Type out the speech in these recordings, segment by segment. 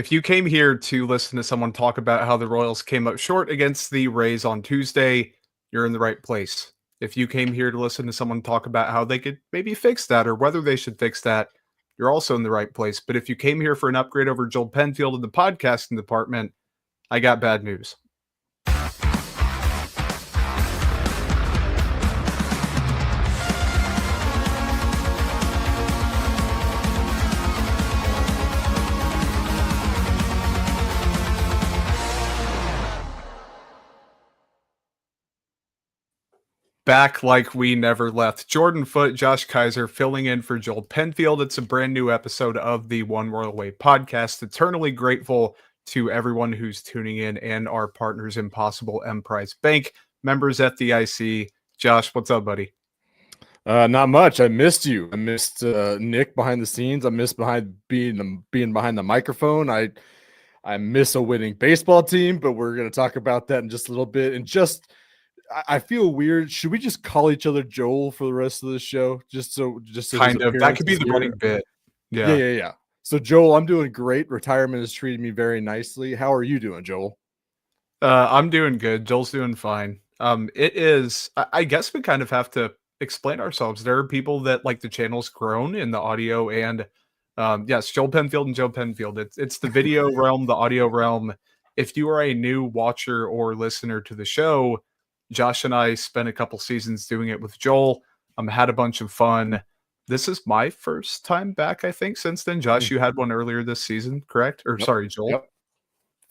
If you came here to listen to someone talk about how the Royals came up short against the Rays on Tuesday, you're in the right place. If you came here to listen to someone talk about how they could maybe fix that or whether they should fix that, you're also in the right place. But if you came here for an upgrade over Joel Penfield in the podcasting department, I got bad news. Back like we never left. Jordan Foote, Josh Keiser filling in for Joel Penfield. It's a brand new episode of the One Royal Way podcast. Eternally grateful to everyone who's tuning in and our partners in Possible Emprise Bank, members FDIC. Josh, what's up, buddy? Not much. I missed you. I missed Nick behind the scenes. I missed being behind the microphone. I miss a winning baseball team, but we're going to talk about that in just a little bit. And I feel weird. Should we just call each other Joel for the rest of the show? Just so kind of. That could be the running bit. Yeah. So Joel, I'm doing great. Retirement has treated me very nicely. How are you doing, Joel? I'm doing good. Joel's doing fine. It is. I guess we kind of have to explain ourselves. There are people that like the channel's grown in the audio and yes, Joel Penfield and Joe Penfield. It's the video realm, the audio realm. If you are a new watcher or listener to the show, Josh and I spent a couple seasons doing it with Joel. Had a bunch of fun. This is my first time back, I think, since then. Josh, you had one earlier this season, correct? Or sorry, Joel. Yep.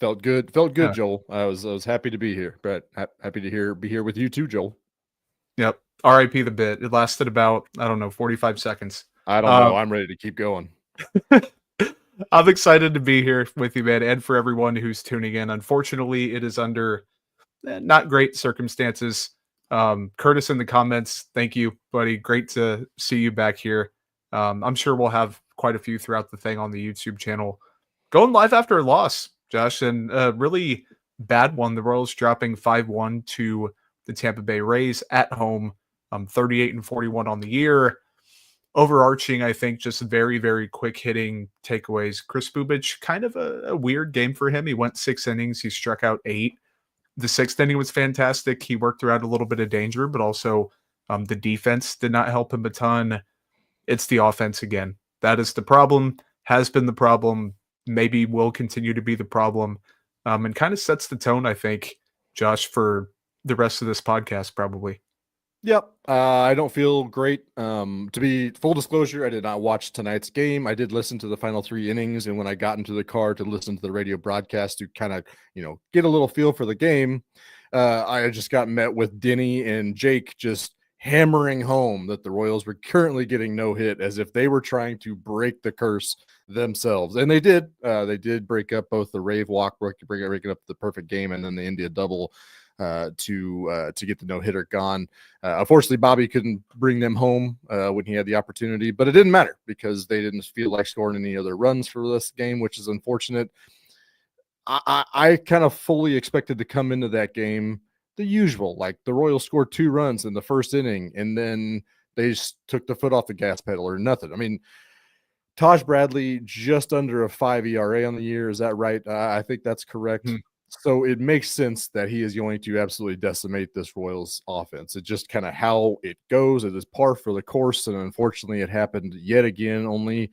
Felt good, yeah. Joel. I was happy to be here, but happy to be here with you too, Joel. Yep. RIP the bit. It lasted about, 45 seconds. I don't know. I'm ready to keep going. I'm excited to be here with you, man, and for everyone who's tuning in. Unfortunately, it is under not great circumstances. Curtis in the comments, thank you, buddy. Great to see you back here. I'm sure we'll have quite a few throughout the thing on the YouTube channel. Going live after a loss, Josh, and a really bad one. The Royals dropping 5-1 to the Tampa Bay Rays at home, 38-41 on the year. Overarching, I think, just very, very quick hitting takeaways. Kris Bubic, kind of a weird game for him. He went 6 innings. He struck out 8. The 6th inning was fantastic. He worked throughout a little bit of danger, but also the defense did not help him a ton. It's the offense again. That is the problem, has been the problem, maybe will continue to be the problem, and kind of sets the tone, I think, Josh, for the rest of this podcast probably. Yep. I don't feel great. To be full disclosure, I did not watch tonight's game. I did listen to the final 3 innings. And when I got into the car to listen to the radio broadcast to kind of, get a little feel for the game, I just got met with Denny and Jake just hammering home that the Royals were currently getting no hit, as if they were trying to break the curse themselves. And they did. They did break up both the Rave walk, breaking up the perfect game, and then the India double to get the no-hitter gone. Unfortunately, Bobby couldn't bring them home when he had the opportunity, but it didn't matter because they didn't feel like scoring any other runs for this game, which is unfortunate. I kind of fully expected to come into that game the usual, like the Royals scored 2 runs in the first inning, and then they just took the foot off the gas pedal or nothing. I mean, Taj Bradley just under a 5 ERA on the year. Is that right? I think that's correct. So it makes sense that he is going to absolutely decimate this Royals offense. It's just kind of how it goes. It is par for the course, and unfortunately it happened yet again, only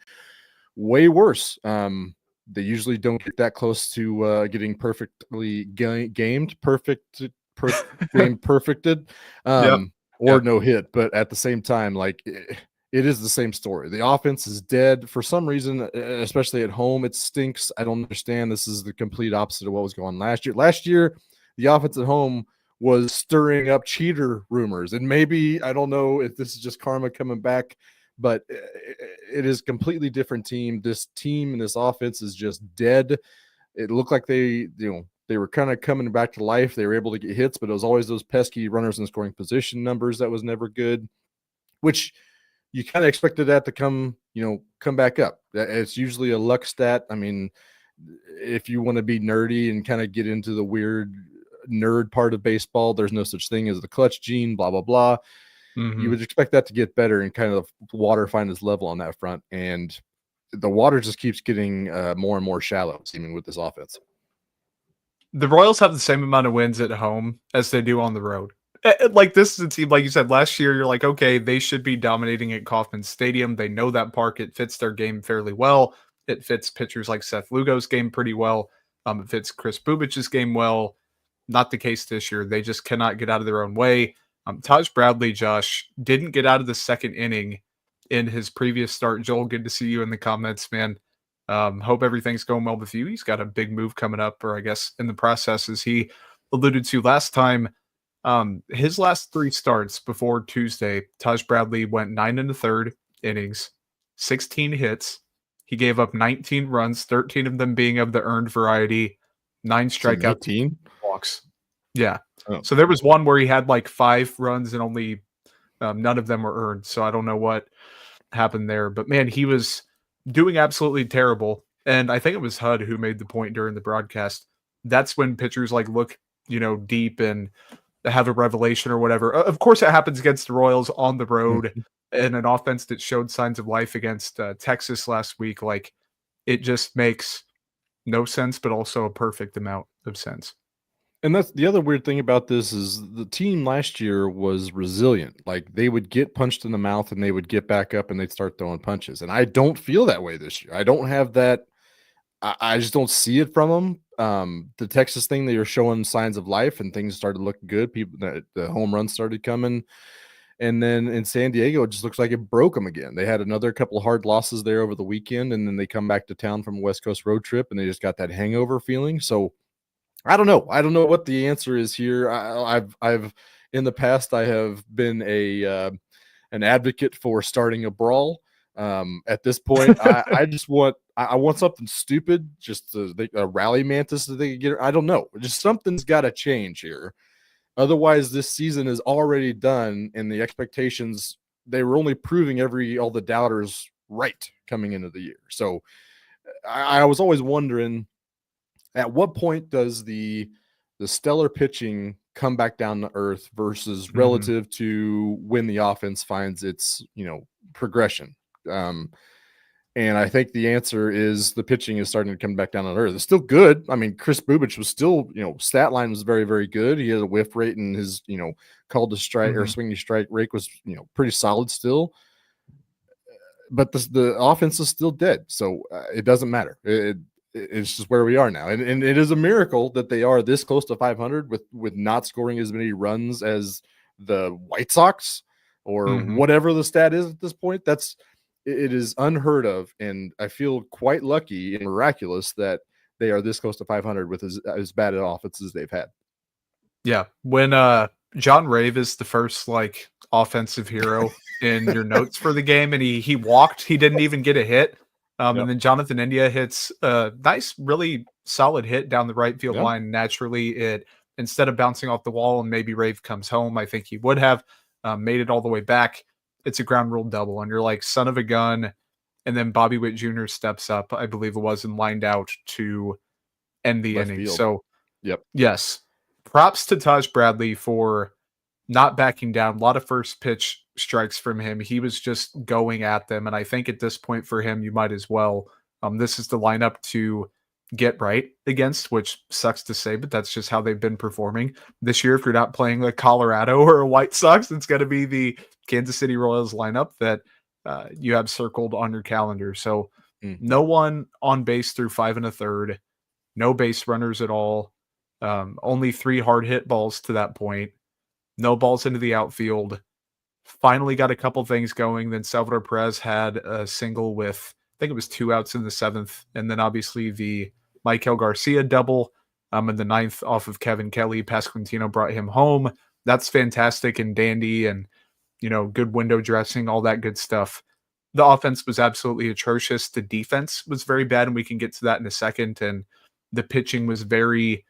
way worse. They usually don't get that close to getting perfectly gamed, perfected, or no hit. But at the same time, like it is the same story. The offense is dead for some reason, especially at home. It stinks. I don't understand. This is the complete opposite of what was going on last year. Last year, the offense at home was stirring up cheater rumors. And maybe, I don't know if this is just karma coming back, but it is a completely different team. This team and this offense is just dead. It looked like they were kind of coming back to life. They were able to get hits, but it was always those pesky runners in scoring position numbers that was never good, which you kind of expected that to come back up. It's usually a luck stat. I mean, if you want to be nerdy and kind of get into the weird nerd part of baseball, there's no such thing as the clutch gene, blah, blah, blah. You would expect that to get better and kind of water find its level on that front. And the water just keeps getting more and more shallow, seeming with this offense. The Royals have the same amount of wins at home as they do on the road. Like, this is a team, like you said, last year, you're like, okay, they should be dominating at Kauffman Stadium. They know that park. It fits their game fairly well. It fits pitchers like Seth Lugo's game pretty well. It fits Chris Bubic's game well. Not the case this year. They just cannot get out of their own way. Taj Bradley, Josh, didn't get out of the second inning in his previous start. Joel, good to see you in the comments, man. Hope everything's going well with you. He's got a big move coming up, or I guess in the process, as he alluded to last time. His last 3 starts before Tuesday, Taj Bradley went 9 1/3 innings, 16 hits. He gave up 19 runs, 13 of them being of the earned variety, 9 strikeouts, 19 walks. Yeah. Oh. So there was one where he had like 5 runs and only none of them were earned. So I don't know what happened there, but man, he was doing absolutely terrible. And I think it was HUD who made the point during the broadcast. That's when pitchers like look, deep and have a revelation or whatever. Of course, it happens against the Royals on the road and an offense that showed signs of life against Texas last week. Like, it just makes no sense, but also a perfect amount of sense. And that's the other weird thing about this is the team last year was resilient. Like, they would get punched in the mouth and they would get back up and they'd start throwing punches. And I don't feel that way this year. I don't have that. I just don't see it from them. The Texas thing, they were showing signs of life and things started looking good. The home runs started coming. And then in San Diego, it just looks like it broke them again. They had another couple of hard losses there over the weekend, and then they come back to town from a West Coast road trip and they just got that hangover feeling. So I don't know. I don't know what the answer is here. I've in the past, I have been an advocate for starting a brawl. At this point, I just want something stupid, just a rally mantis that they could get. I don't know. Just something's got to change here. Otherwise, this season is already done, and the expectations, they were only proving all the doubters right coming into the year. So I was always wondering, at what point does the stellar pitching come back down to earth versus relative to when the offense finds its, progression? And I think the answer is the pitching is starting to come back down on earth. It's still good. I mean, Chris Bubic was still, stat line was very, very good. He had a whiff rate, and his, called to strike or swinging strike rate was, pretty solid still. But the offense is still dead. So it doesn't matter. It's just where we are now. And it is a miracle that they are this close to 500 with not scoring as many runs as the White Sox or whatever the stat is at this point. It is unheard of, and I feel quite lucky and miraculous that they are this close to 500 with as bad an offense as they've had. Yeah, when John Rave is the first offensive hero in your notes for the game, and he walked, he didn't even get a hit, and then Jonathan India hits a nice, really solid hit down the right field line. Naturally, it instead of bouncing off the wall and maybe Rave comes home, I think he would have made it all the way back. It's a ground rule double, and you're like, son of a gun. And then Bobby Witt Jr. steps up, I believe it was, and lined out to end the inning. Field. So, yes, props to Taj Bradley for not backing down. A lot of first pitch strikes from him. He was just going at them, and I think at this point for him, you might as well. This is the lineup to get right against, which sucks to say, but that's just how they've been performing this year. If you're not playing like Colorado or a White Sox, it's going to be the Kansas City Royals lineup that you have circled on your calendar. So no one on base through 5 1/3, no base runners at all. Only 3 hard hit balls to that point. No balls into the outfield. Finally got a couple things going. Then Salvador Perez had a single with, I think it was 2 outs in the 7th. And then obviously the Michael Garcia double in the 9th off of Kevin Kelly. Pasquantino brought him home. That's fantastic and dandy and, good window dressing, all that good stuff. The offense was absolutely atrocious. The defense was very bad, and we can get to that in a second. And the pitching was very,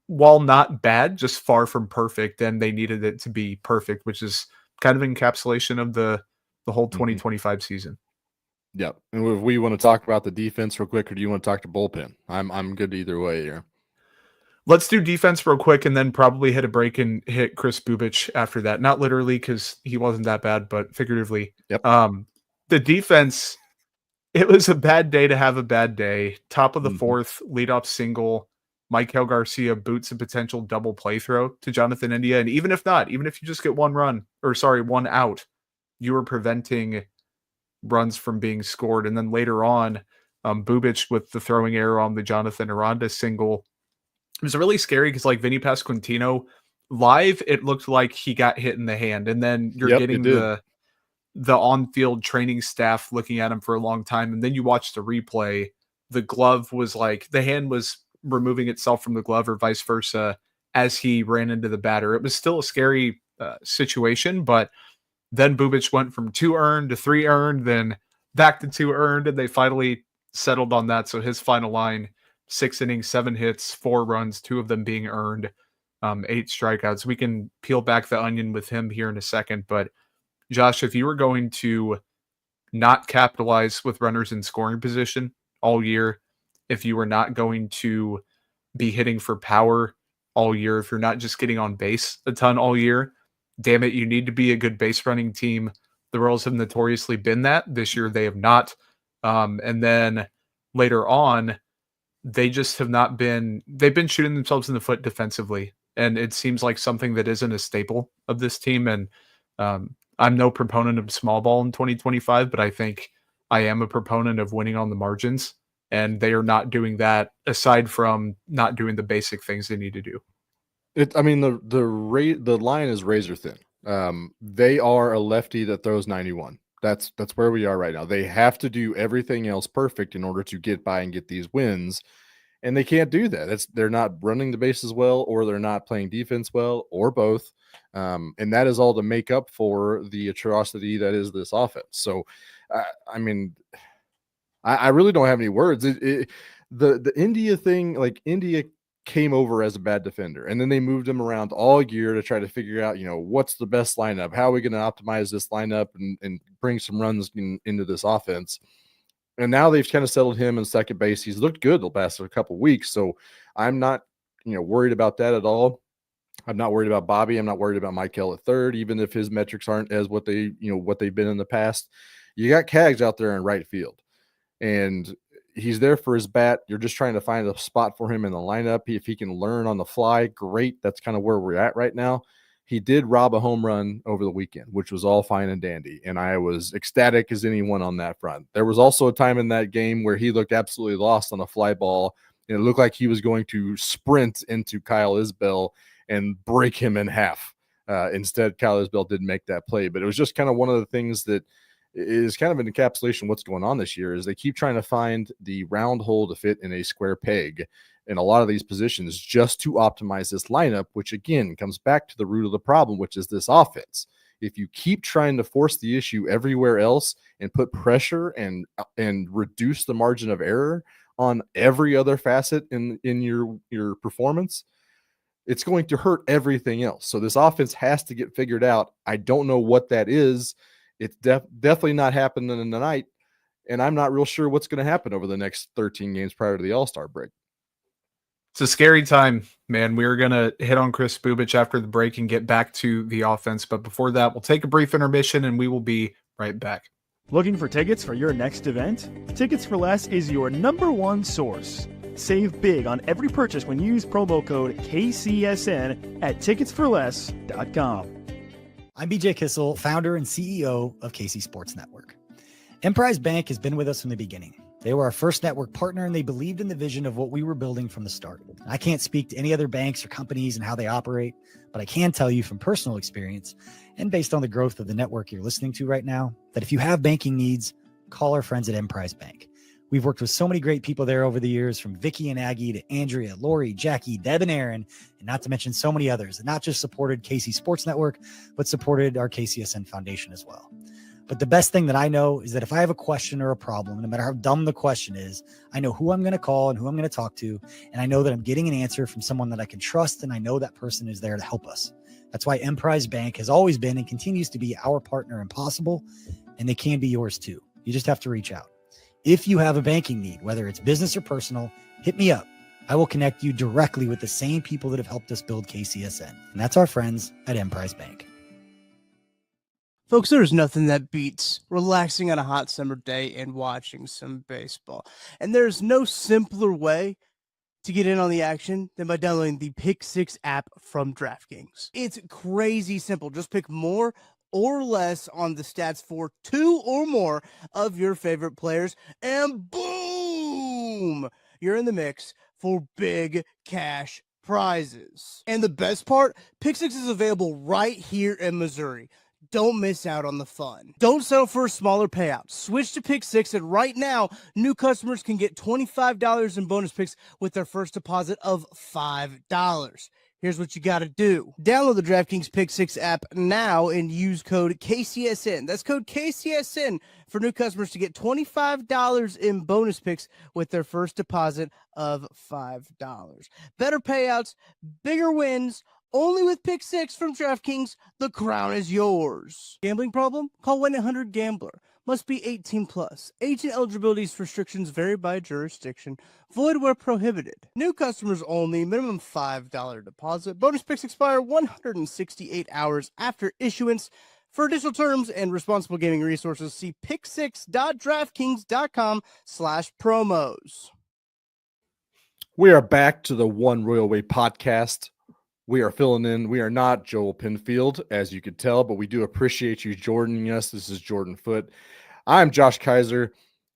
while not bad, just far from perfect, and they needed it to be perfect, which is kind of encapsulation of the whole 2025 season. Yeah. And if we want to talk about the defense real quick, or do you want to talk to bullpen? I'm good either way here. Let's do defense real quick and then probably hit a break and hit Chris Bubic after that. Not literally because he wasn't that bad, but figuratively. Yep. The defense, It was a bad day to have a bad day. Top of the Mhm. fourth, leadoff single. Michael Garcia boots a potential double play throw to Jonathan India. And even if not, even if you just get one run, or sorry, one out, you were preventing runs from being scored. And then later on, Bubic with the throwing error on the Jonathan Aranda single. It was really scary because like Vinny Pasquantino live, it looked like he got hit in the hand. And then you're Yep, it getting did. the on-field training staff looking at him for a long time, and then you watch the replay, the glove was like the hand was removing itself from the glove or vice versa as he ran into the batter. It was still a scary situation, but then Bubic went from 2 earned to 3 earned, then back to 2 earned, and they finally settled on that. So his final line, 6 innings, 7 hits, 4 runs, 2 of them being earned, 8 strikeouts. We can peel back the onion with him here in a second, but Josh, if you were going to not capitalize with runners in scoring position all year, if you were not going to be hitting for power all year, if you're not just getting on base a ton all year, damn it, you need to be a good base running team. The Royals have notoriously been that. This year they have not. And then later on, they just have not been, they've been shooting themselves in the foot defensively. And it seems like something that isn't a staple of this team. And I'm no proponent of small ball in 2025, but I think I am a proponent of winning on the margins. And they are not doing that aside from not doing the basic things they need to do. I mean, the line is razor thin. They are a lefty that throws 91. That's where we are right now. They have to do everything else perfect in order to get by and get these wins, and they can't do that. They're not running the bases well, or they're not playing defense well, or both. And that is all to make up for the atrocity that is this offense. So, I mean, I really don't have any words. The India thing, like India came over as a bad defender, and then they moved him around all year to try to figure out, what's the best lineup? How are we going to optimize this lineup and bring some runs into this offense? And now they've kind of settled him in second base. He's looked good the past couple of weeks, so I'm not, worried about that at all. I'm not worried about Bobby. I'm not worried about Michael at third, even if his metrics aren't as what they've been in the past. You got Cags out there in right field, and he's there for his bat. You're just trying to find a spot for him in the lineup. If he can learn on the fly, great. That's kind of where we're at right now. He did rob a home run over the weekend, which was all fine and dandy, and I was ecstatic as anyone on that front. There was also a time in that game where he looked absolutely lost on a fly ball, and it looked like he was going to sprint into Kyle Isbell and break him in half. Instead, Kyle Isbell didn't make that play, but it was just kind of one of the things that is kind of an encapsulation of what's going on this year. Is they keep trying to find the round hole to fit in a square peg in a lot of these positions just to optimize this lineup, which again comes back to the root of the problem, which is this offense. If you keep trying to force the issue everywhere else and put pressure and reduce the margin of error on every other facet in your performance, it's going to hurt everything else. So this offense has to get figured out. I don't know what that is. It's definitely not happening in the night, and I'm not real sure what's going to happen over the next 13 games prior to the All-Star break. It's a scary time, man. We're going to hit on Chris Bubic after the break and get back to the offense. But before that, we'll take a brief intermission and we will be right back. Looking for tickets for your next event? Tickets for Less is your #1 source. Save big on every purchase when you use promo code KCSN at ticketsforless.com. I'm BJ Kissel, founder and CEO of KC Sports Network. Emprise Bank has been with us from the beginning. They were our first network partner, and they believed in the vision of what we were building from the start. I can't speak to any other banks or companies and how they operate, but I can tell you from personal experience and based on the growth of the network you're listening to right now, that if you have banking needs, call our friends at Emprise Bank. We've worked with so many great people there over the years, from Vicky and Aggie to Andrea, Lori, Jackie, Deb, and Aaron, and not to mention so many others that not just supported KC Sports Network, but supported our KCSN Foundation as well. But the best thing that I know is that if I have a question or a problem, no matter how dumb the question is, I know who I'm going to call and who I'm going to talk to, and I know that I'm getting an answer from someone that I can trust, and I know that person is there to help us. That's why Emprise Bank has always been and continues to be our partner in Possible, and they can be yours too. You just have to reach out. If you have a banking need, whether it's business or personal, hit me up. I will connect you directly with the same people that have helped us build KCSN, and that's our friends at Emprise Bank. Folks, there's nothing that beats relaxing on a hot summer day and watching some baseball. And there's no simpler way to get in on the action than by downloading the Pick 6 app from DraftKings. It's crazy simple. Just pick more or less on the stats for 2 or more of your favorite players, and boom, you're in the mix for big cash prizes. And the best part, Pick 6 is available right here in Missouri. Don't miss out on the fun. Don't settle for a smaller payout. Switch to Pick 6, and right now, new customers can get $25 in bonus picks with their first deposit of $5. Here's what you got to do. Download the DraftKings Pick 6 app now and use code KCSN. That's code KCSN for new customers to get $25 in bonus picks with their first deposit of $5. Better payouts, bigger wins, only with Pick 6 from DraftKings. The crown is yours. Gambling problem? Call 1-800-GAMBLER. Must be 18 plus. Age and eligibility restrictions vary by jurisdiction. Void where prohibited. New customers only. Minimum $5 deposit. Bonus picks expire 168 hours after issuance. For additional terms and responsible gaming resources, see pick6.draftkings.com/promos. We are back to the One Royal Way podcast. We are filling in. We are not Joel Pinfield, as you could tell, but we do appreciate you joining us. This is Jordan Foote. I'm Josh Keiser.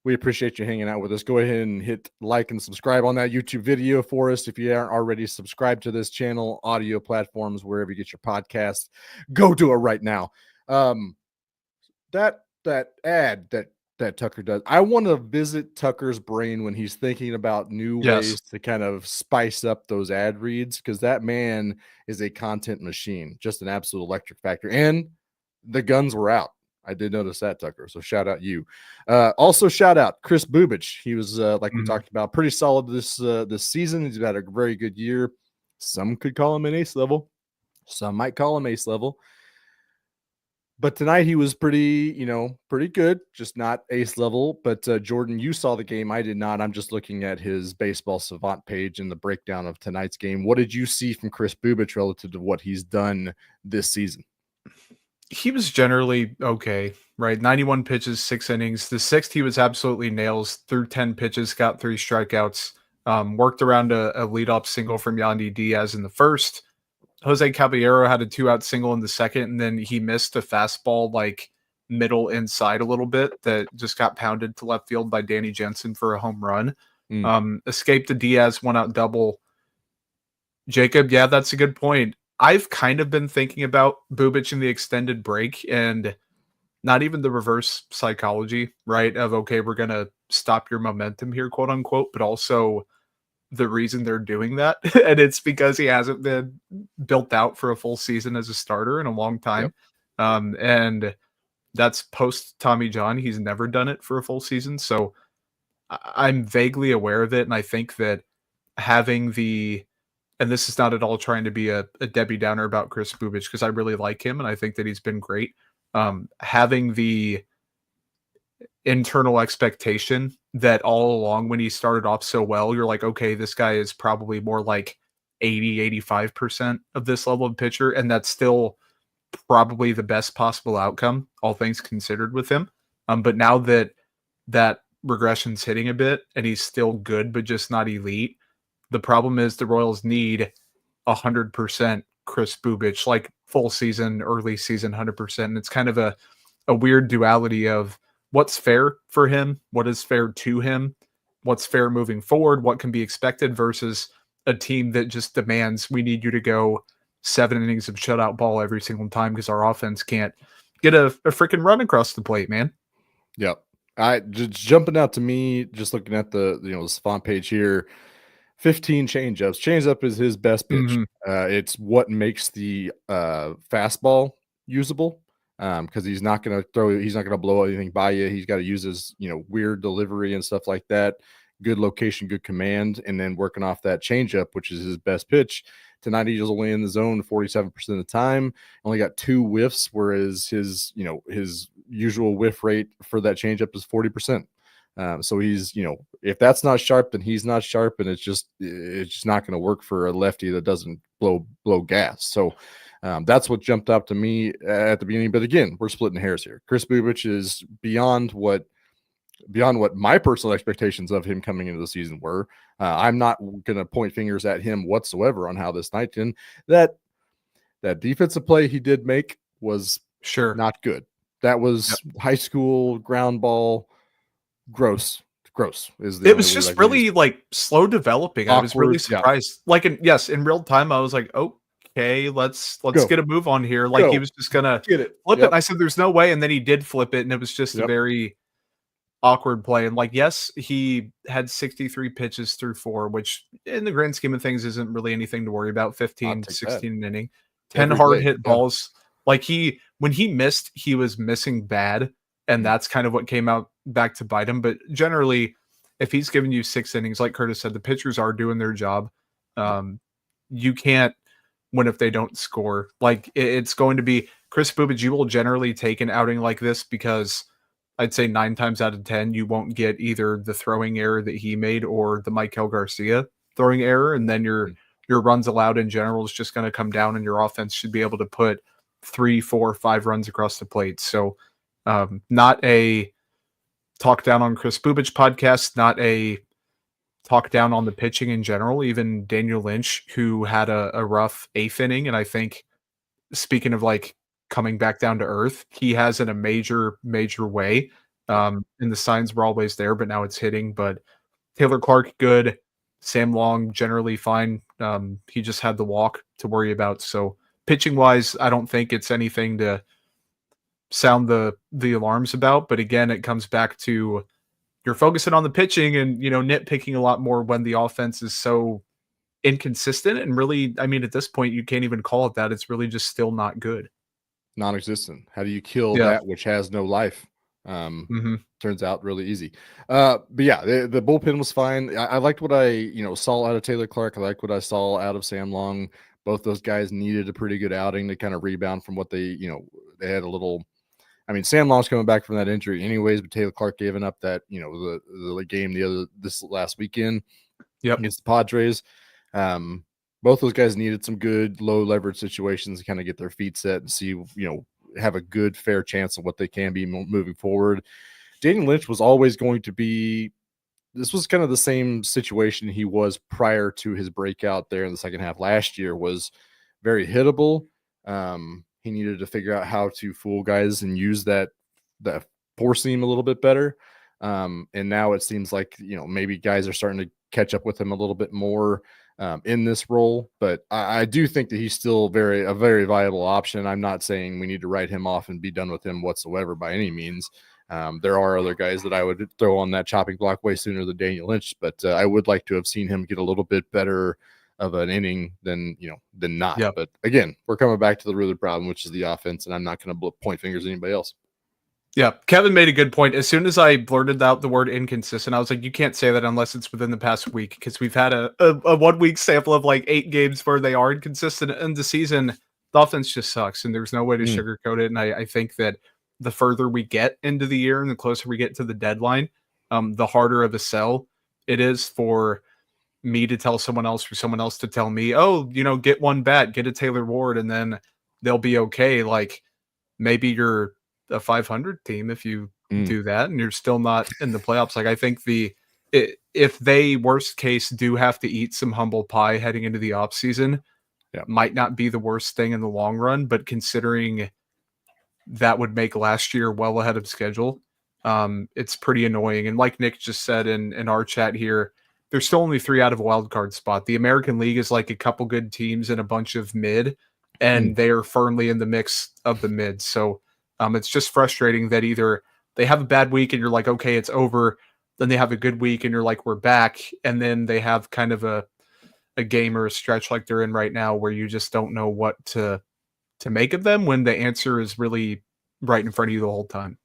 We appreciate you hanging out with us. Go ahead and hit like and subscribe on that YouTube video for us. If you aren't already subscribed to this channel, audio platforms, wherever you get your podcasts, go do it right now. That ad that Tucker does, I want to visit Tucker's brain when he's thinking about new ways to kind of spice up those ad reads, because that man is a content machine, just an absolute electric factor. And the guns were out. I did notice that, Tucker. So shout out you. Also shout out Chris Bubich. He was like we talked about, pretty solid this season. He's had a very good year. Some could call him an ace level. Some might call him ace level. But tonight he was pretty good, just not ace level. But Jordan, you saw the game. I did not. I'm just looking at his Baseball Savant page and the breakdown of tonight's game. What did you see from Chris Bubich relative to what he's done this season? He was generally okay, right? 91 pitches, 6 innings. The sixth, he was absolutely nails. Threw 10 pitches, got 3 strikeouts. Worked around a leadoff single from Yandy Diaz in the first. Jose Caballero had a 2-out single in the second, and then he missed a fastball like middle inside a little bit that just got pounded to left field by Danny Jensen for a home run. Escaped a Diaz 1-out double. Jacob, yeah, that's a good point. I've kind of been thinking about Bubich in the extended break, and not even the reverse psychology, right? Of, okay, we're going to stop your momentum here, quote unquote, but also the reason they're doing that. And it's because he hasn't been built out for a full season as a starter in a long time. Yep. And that's post Tommy John. He's never done it for a full season. So I'm vaguely aware of it. And I think that having and this is not at all trying to be a Debbie Downer about Chris Bubich, because I really like him and I think that he's been great. Having the internal expectation that all along when he started off so well, you're like, okay, this guy is probably more like 80-85% of this level of pitcher, and that's still probably the best possible outcome, all things considered, with him. But now that regression's hitting a bit and he's still good but just not elite, the problem is the Royals need 100% Chris Bubich, like full season, early season, 100%. And it's kind of a weird duality of what's fair for him, what is fair to him, what's fair moving forward, what can be expected, versus a team that just demands, we need you to go 7 innings of shutout ball every single time because our offense can't get a freaking run across the plate, man. Yep. Just jumping out to me, just looking at the the Savant page here, 15 changeups. Changeup is his best pitch. It's what makes the fastball usable, because he's not going to blow anything by you. He's got to use his weird delivery and stuff like that. Good location, good command, and then working off that changeup, which is his best pitch. Tonight he was only in the zone 47% of the time. Only got 2 whiffs, whereas his usual whiff rate for that changeup is 40%. So he's, if that's not sharp, then he's not sharp, and it's just not going to work for a lefty that doesn't blow gas. So that's what jumped up to me at the beginning. But again, we're splitting hairs here. Kris Bubic is beyond what my personal expectations of him coming into the season were. I'm not going to point fingers at him whatsoever on how this night in that defensive play he did make was not good. That was high school ground ball. Gross is the. It was just really like slow developing. Awkward, I was really surprised. Yeah. Like in real time, I was like, okay, let's get a move on here. Like he was just gonna flip it. And I said, there's no way, and then he did flip it, and it was just a very awkward play. And like, yes, he had 63 pitches through 4, which in the grand scheme of things isn't really anything to worry about. 15, 16 an inning, 10 hard hit balls. Like when he missed, he was missing bad. And that's kind of what came out back to bite him. But generally, if he's giving you 6 innings, like Curtis said, the pitchers are doing their job. You can't win if they don't score. Like it's going to be Kris Bubic. You will generally take an outing like this because I'd say 9 times out of 10, you won't get either the throwing error that he made or the Maikel Garcia throwing error. And then your runs allowed in general is just going to come down, and your offense should be able to put 3, 4, 5 runs across the plate. So not a talk down on Kris Bubic podcast, not a talk down on the pitching in general. Even Daniel Lynch, who had a rough 8th inning, and I think, speaking of like coming back down to earth, he has in a major way. And the signs were always there, but now it's hitting. But Taylor Clark, good. Sam Long, generally fine. He just had the walk to worry about. So pitching wise, I don't think it's anything to sound the alarms about. But again, it comes back to you're focusing on the pitching and, nitpicking a lot more when the offense is so inconsistent. And really, I mean, at this point, you can't even call it that. It's really just still not good. Non-existent. How do you kill that which has no life? Turns out really easy. But yeah, the bullpen was fine. I liked what I saw out of Taylor Clark. I liked what I saw out of Sam Long. Both those guys needed a pretty good outing to kind of rebound from what they had a little. I mean, Sam Long's coming back from that injury anyways, but Taylor Clark giving up that the game this last weekend against the Padres. Both those guys needed some good low leverage situations to kind of get their feet set and see, have a good fair chance of what they can be moving forward. Daniel Lynch was always going to be, this was kind of the same situation he was prior to his breakout there in the second half last year, was very hittable. He needed to figure out how to fool guys and use that four seam a little bit better. And now it seems like, maybe guys are starting to catch up with him a little bit more in this role, but I do think that he's still a very viable option. I'm not saying we need to write him off and be done with him whatsoever by any means. There are other guys that I would throw on that chopping block way sooner than Daniel Lynch, but I would like to have seen him get a little bit better of an inning than not. Yep. But again, we're coming back to the root of the problem, which is the offense, and I'm not going to point fingers at anybody else. Yeah, Kevin made a good point. As soon as I blurted out the word inconsistent, I was like, you can't say that unless it's within the past week, because we've had a 1 week sample of like 8 games where they are inconsistent. In the season, the offense just sucks, and there's no way to sugarcoat it. And I think that the further we get into the year and the closer we get to the deadline, the harder of a sell it is for me to tell someone else, for someone else to tell me, oh, get one bat, get a Taylor Ward, and then they'll be okay. Like maybe you're a 500 team if you do that and you're still not in the playoffs. Like I think if they worst case do have to eat some humble pie heading into the off season, might not be the worst thing in the long run, but considering that would make last year well ahead of schedule, it's pretty annoying. And like Nick just said in our chat here, there's still only 3 out of a wild card spot. The American League is like a couple good teams and a bunch of mid, and they are firmly in the mix of the mid. So it's just frustrating that either they have a bad week and you're like, okay, it's over. Then they have a good week and you're like, we're back. And then they have kind of a game or a stretch like they're in right now where you just don't know what to make of them when the answer is really right in front of you the whole time.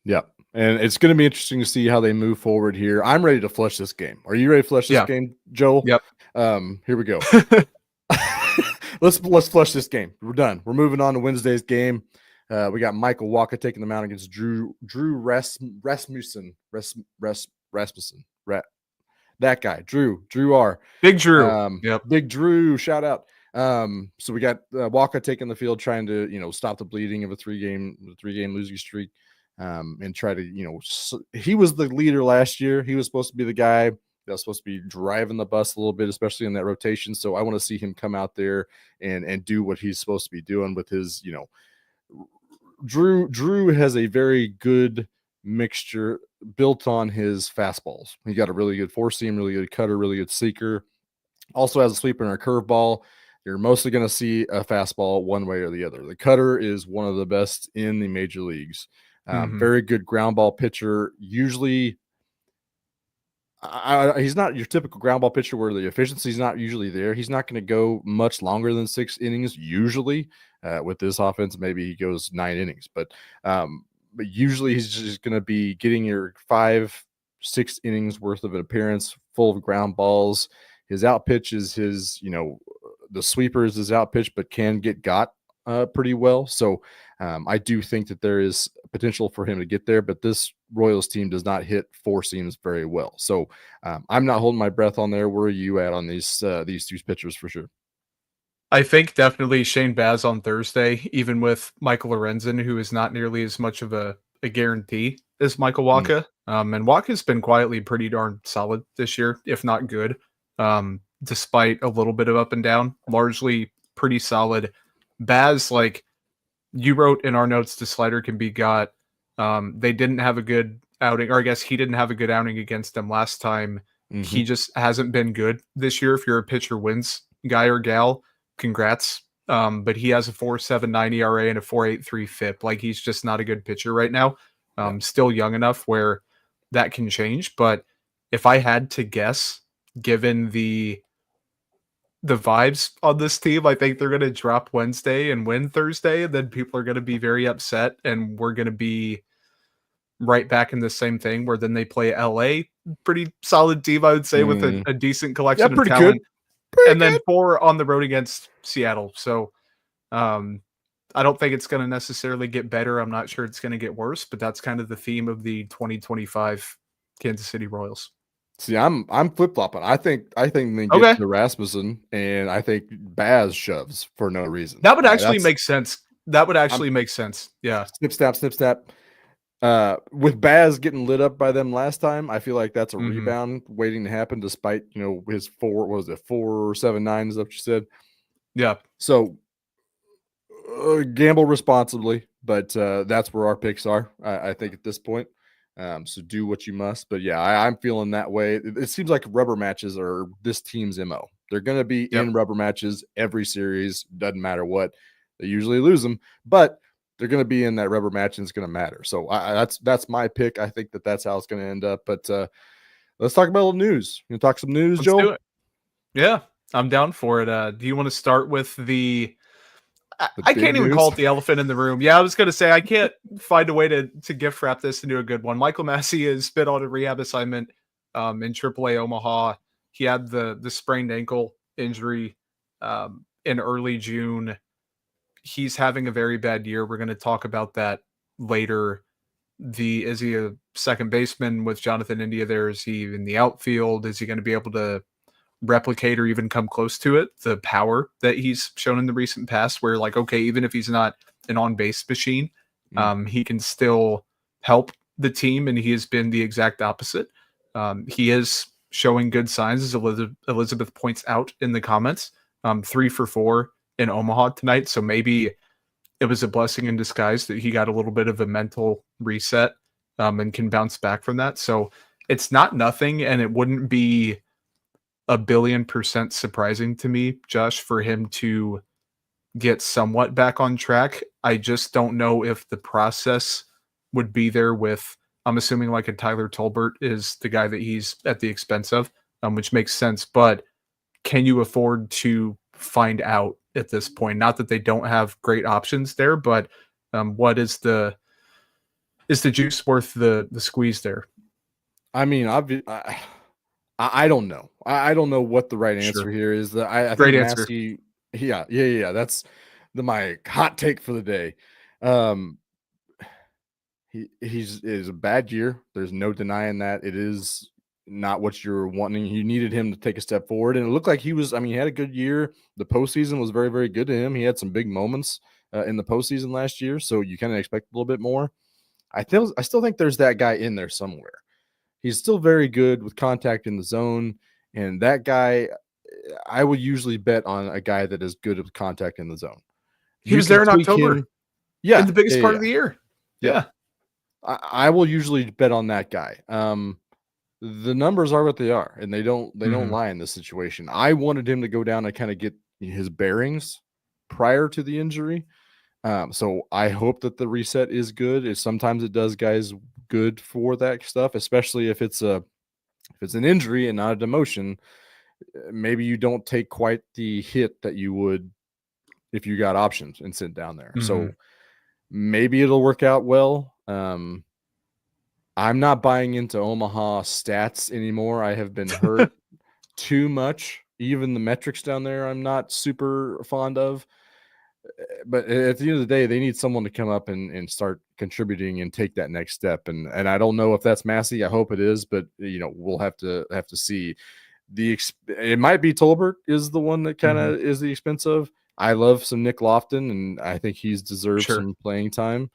Yeah. And it's going to be interesting to see how they move forward here. I'm ready to flush this game. Are you ready to flush this game, Joel? Yep. Here we go. Let's flush this game. We're done. We're moving on to Wednesday's game. We got Michael Walker taking the mound against Drew Rasmussen. That guy, Drew R. Big Drew. Yep. Big Drew, shout out. So we got Walker taking the field, trying to stop the bleeding of a three-game losing streak, and try to he was the leader last year. He was supposed to be the guy that was supposed to be driving the bus a little bit, especially in that rotation. So I want to see him come out there and do what he's supposed to be doing with his Drew has a very good mixture built on his fastballs. He got a really good four seam, really good cutter, really good seeker. Also has a sweeper and a curveball. You're mostly going to see a fastball one way or the other. The cutter is one of the best in the major leagues. Very good ground ball pitcher. Usually, he's not your typical ground ball pitcher where the efficiency is not usually there. He's not going to go much longer than 6 innings usually. With this offense, maybe he goes 9 innings, but usually he's just going to be getting your 5-6 innings worth of an appearance, full of ground balls. His out pitch is his, the sweeper is his out pitch, but can get got pretty well. So I do think that there is potential for him to get there, but this Royals team does not hit four seams very well. So I'm not holding my breath on there. Where are you at on these two pitchers for sure? I think definitely Shane Baz on Thursday, even with Michael Lorenzen, who is not nearly as much of a guarantee as Michael Wacha. And Wacha's been quietly pretty darn solid this year, if not good, despite a little bit of up and down, largely pretty solid. Baz, like you wrote in our notes, the slider can be got. They didn't have a good outing, or I guess he didn't have a good outing against them last time. He just hasn't been good this year. If you're a pitcher wins guy or gal, congrats. But he has a 4.79 ERA and a 4.83 FIP. Like he's just not a good pitcher right now. Still young enough where that can change. But if I had to guess, given the vibes on this team, I think they're going to drop Wednesday and win Thursday. And then people are going to be very upset. And we're going to be right back in the same thing where then they play LA. Pretty solid team, I would say, with a decent collection of talent. And then 4 on the road against Seattle. So I don't think it's going to necessarily get better. I'm not sure it's going to get worse, but that's kind of the theme of the 2025 Kansas City Royals. See, I'm flip-flopping. I think they get to Rasmussen, and I think Baz shoves for no reason. That would actually make sense. That would actually make sense. Yeah. Snip, snap, snip, snap. With Baz getting lit up by them last time, I feel like that's a rebound waiting to happen, despite his 4.79 is that what you said? Yeah. So gamble responsibly, but that's where our picks are. I think at this point. So do what you must. But yeah, I'm feeling that way. It seems like rubber matches are this team's MO. They're going to be in rubber matches every series. Doesn't matter what. They usually lose them, but they're going to be in that rubber match and it's going to matter. So that's my pick. I think that's how it's going to end up. But let's talk about a little news. You want to talk some news, Let's Joel? do it. Yeah, I'm down for it. Do you want to start with the I can't even call it the elephant in the room. Yeah, I was going to say I can't find a way to gift wrap this into a good one. Michael Massey has been on a rehab assignment in AAA Omaha. He had the sprained ankle injury in early June. He's having a very bad year. We're going to talk about that later. Is he a second baseman with Jonathan India there? Is he in the outfield? Is he going to be able to replicate or even come close to it? The power that he's shown in the recent past where even if he's not an on-base machine, he can still help the team, and he has been the exact opposite. He is showing good signs, as Elizabeth points out in the comments. 3 for 4 in Omaha tonight, so maybe it was a blessing in disguise that he got a little bit of a mental reset and can bounce back from that. So it's not nothing, and it wouldn't be 1,000,000,000% surprising to me, Josh, for him to get somewhat back on track. I just don't know if the process would be there with, I'm assuming like a Tyler Tolbert is the guy that he's at the expense of, which makes sense. But can you afford to find out at this point? Not that they don't have great options there, but what is the juice worth the squeeze there? I mean, I don't know. I don't know what the right answer here is. I Great think answer. Massey, yeah. That's my hot take for the day. It is a bad year. There's no denying that. It is not what you're wanting. You needed him to take a step forward, and it looked like he was. I mean, he had a good year. The postseason was very, very good to him. He had some big moments in the postseason last year, so you kind of expect a little bit more. I still think there's that guy in there somewhere. He's still very good with contact in the zone, and that guy, I would usually bet on a guy that is good with contact in the zone. He was there in October. Yeah, in the biggest part of the year. Yeah. I will usually bet on that guy. The numbers are what they are, and they don't lie in this situation. I wanted him to go down and kind of get his bearings prior to the injury. So I hope that the reset is good. Sometimes it does guys good for that stuff, especially if it's an injury and not a demotion. Maybe you don't take quite the hit that you would if you got options and sit down there. So maybe it'll work out well. I'm not buying into Omaha stats anymore. I have been hurt too much. Even the metrics down there, I'm not super fond of. But at the end of the day, they need someone to come up and start contributing and take that next step. And I don't know if that's Massey. I hope it is, but we'll have to see. It might be Tolbert is the one that kind of is the expensive. I love some Nick Lofton, and I think he's deserved some playing time.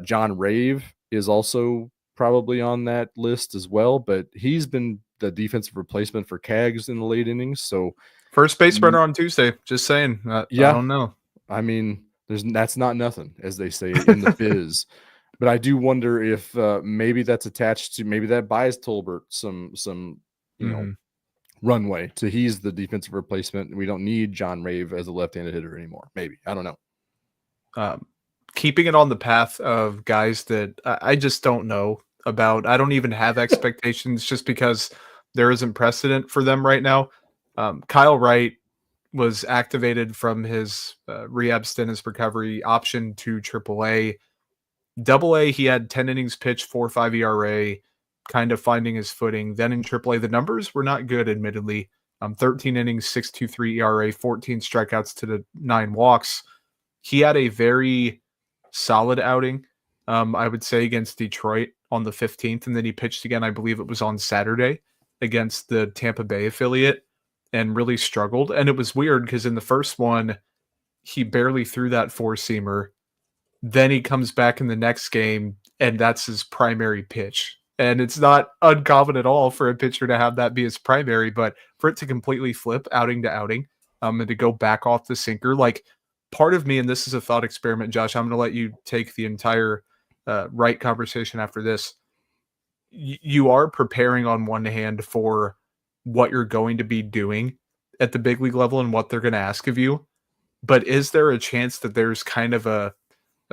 John Rave is also probably on that list as well, but he's been the defensive replacement for Cags in the late innings. So first base runner on Tuesday. Just saying. I don't know. I mean, that's not nothing, as they say in the biz. But I do wonder if maybe that's attached to maybe that buys Tolbert some runway to he's the defensive replacement. We don't need John Rave as a left-handed hitter anymore. Maybe. I don't know. Keeping it on the path of guys that I just don't know about. I don't even have expectations just because there isn't precedent for them right now. Kyle Wright was activated from his rehab stint, his recovery option to AAA. AA, he had 10 innings pitched, 4.5 ERA, kind of finding his footing. Then in AAA, the numbers were not good, admittedly. 13 innings, 6.23 ERA, 14 strikeouts to the 9 walks. He had a very solid outing, I would say, against Detroit on the 15th, and then he pitched again, I believe it was on Saturday, against the Tampa Bay affiliate, and really struggled. And it was weird because in the first one, he barely threw that four-seamer. Then he comes back in the next game, and that's his primary pitch. And it's not uncommon at all for a pitcher to have that be his primary, but for it to completely flip outing to outing, and to go back off the sinker, like, part of me, and this is a thought experiment, Josh, I'm going to let you take the entire right conversation after this. You are preparing on one hand for what you're going to be doing at the big league level and what they're going to ask of you. But is there a chance that there's kind of a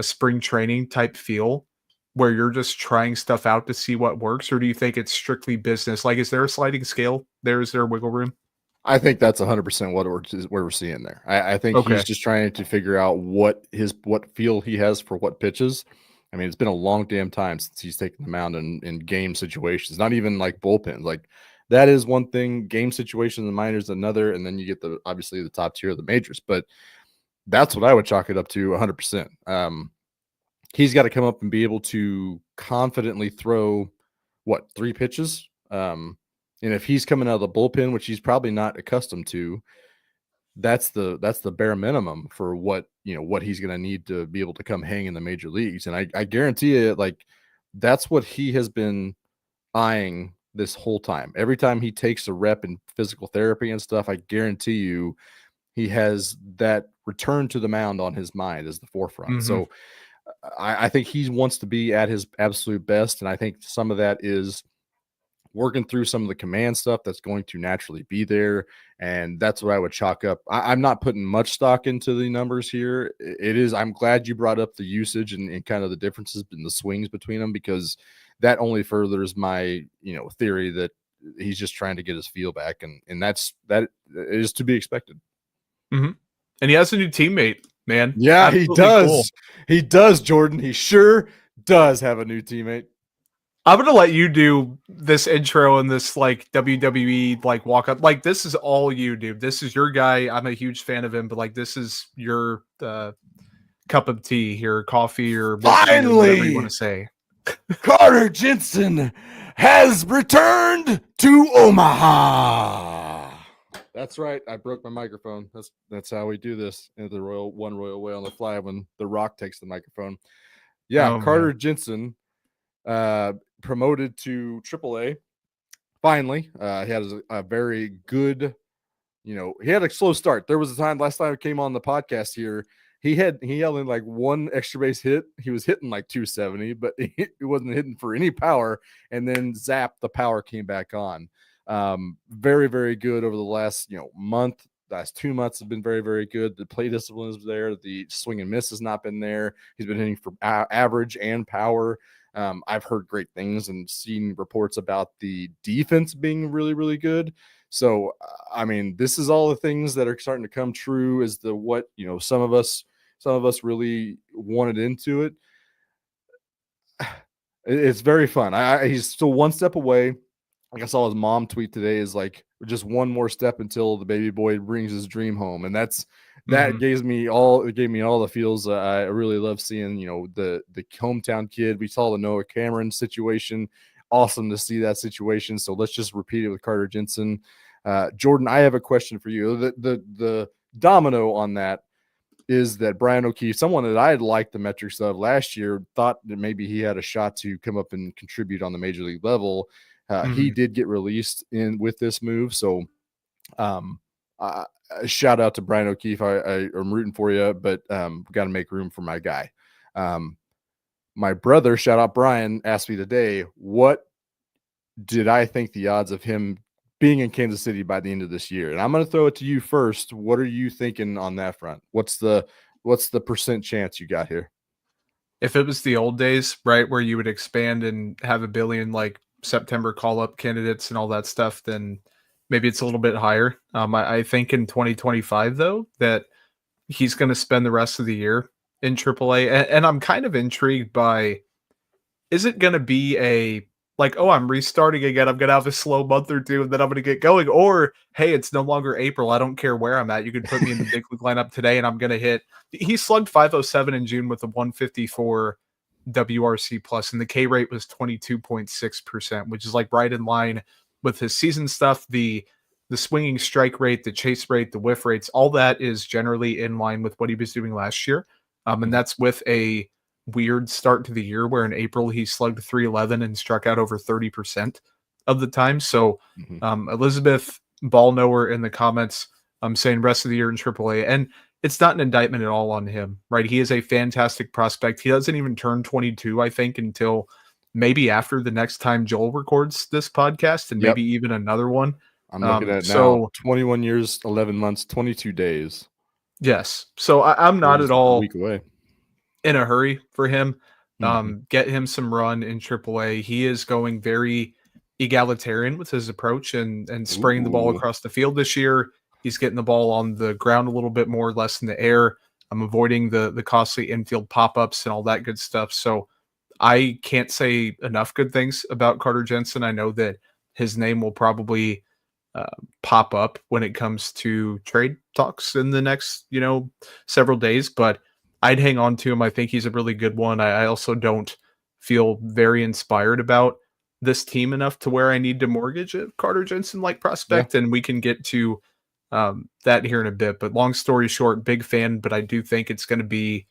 spring training type feel where you're just trying stuff out to see what works? Or do you think it's strictly business? Like, is there a sliding scale? Is there wiggle room? I think that's 100% what we're seeing there. I think he's just trying to figure out what feel he has for what pitches. I mean, it's been a long damn time since he's taken the mound in game situations, not even like bullpens. Like, that is one thing, game situations in the minors another, and then you get obviously the top tier of the majors. But that's what I would chalk it up to 100%. He's got to come up and be able to confidently throw 3 pitches. And if he's coming out of the bullpen, which he's probably not accustomed to, that's the bare minimum for what he's going to need to be able to come hang in the major leagues. And I guarantee you, like, that's what he has been eyeing this whole time. Every time he takes a rep in physical therapy and stuff, I guarantee you he has that return to the mound on his mind as the forefront. So I think he wants to be at his absolute best. And I think some of that is working through some of the command stuff that's going to naturally be there. And that's what I would chalk up. I'm not putting much stock into the numbers here. I'm glad you brought up the usage and kind of the differences in the swings between them, because that only furthers my, theory that he's just trying to get his feel back. And that is to be expected. And he has a new teammate, man. Yeah, Absolutely he does. cool. He does, Jordan. He sure does have a new teammate. I'm going to let you do this intro and this like WWE like walk up. Like, this is all you, dude. This is your guy. I'm a huge fan of him, but like, this is your kind cup of tea here, coffee, or whatever you want to say. Carter Jensen has returned to Omaha. That's right. I broke my microphone. That's how we do this in the Royal Way on the Fly when The Rock takes the microphone. Yeah, Oh, Carter man. Jensen promoted to AAA. Finally, he had a very good, he had a slow start. There was a time last time I came on the podcast here, he held in like one extra base hit. He was hitting like 270, but he wasn't hitting for any power. And then zap, the power came back on. Very, very good over the last month. Last 2 months have been very, very good. The play discipline is there. The swing and miss has not been there. He's been hitting for average and power. I've heard great things and seen reports about the defense being really, really good. So, I mean, this is all the things that are starting to come true as the what some of us really wanted into it. It's very fun. He's still one step away. Like I saw his mom tweet today is like just one more step until the baby boy brings his dream home, and that gave me all the feels. I really love seeing the hometown kid. We saw the Noah Cameron situation. Awesome to see that situation. So let's just repeat it with Carter Jensen. Jordan, I have a question for you. The domino on that is that Brian O'Keefe, someone that I had liked the metrics of last year, thought that maybe he had a shot to come up and contribute on the major league level. He did get released with this move. So shout out to Brian O'Keefe. I'm rooting for you, but got to make room for my guy. My brother, shout out Brian, asked me today, what did I think the odds of him being in Kansas City by the end of this year? And I'm going to throw it to you first. What are you thinking on that front? What's the percent chance you got here? If it was the old days, right, where you would expand and have a billion like September call-up candidates and all that stuff, then maybe it's a little bit higher. I think in 2025, though, that he's going to spend the rest of the year in AAA. And I'm kind of intrigued by, is it going to be a, like, oh, I'm restarting again, I'm going to have a slow month or two, and then I'm going to get going? Or, hey, it's no longer April, I don't care where I'm at. You could put me in the big league lineup today, and I'm going to hit. He slugged 507 in June with a 154 WRC plus, and the K rate was 22.6%, which is like right in line with his season stuff. The swinging strike rate, the chase rate, the whiff rates, all that is generally in line with what he was doing last year. And that's with a weird start to the year where in April he slugged 311 and struck out over 30% of the time. So Elizabeth Ballknower in the comments saying rest of the year in AAA. And it's not an indictment at all on him, right? He is a fantastic prospect. He doesn't even turn 22, I think, until maybe after the next time Joel records this podcast, and maybe even another one. I'm looking at now, 21 years, 11 months, 22 days. Yes. So I'm not at all a week away in a hurry for him. Get him some run in AAA. He is going very egalitarian with his approach and spraying the ball across the field this year. He's getting the ball on the ground a little bit more, less in the air. I'm avoiding the costly infield pop-ups and all that good stuff. So I can't say enough good things about Carter Jensen. I know that his name will probably pop up when it comes to trade talks in the next, several days, but I'd hang on to him. I think he's a really good one. I also don't feel very inspired about this team enough to where I need to mortgage a Carter Jensen-like prospect, and we can get to that here in a bit. But long story short, big fan, but I do think it's going to be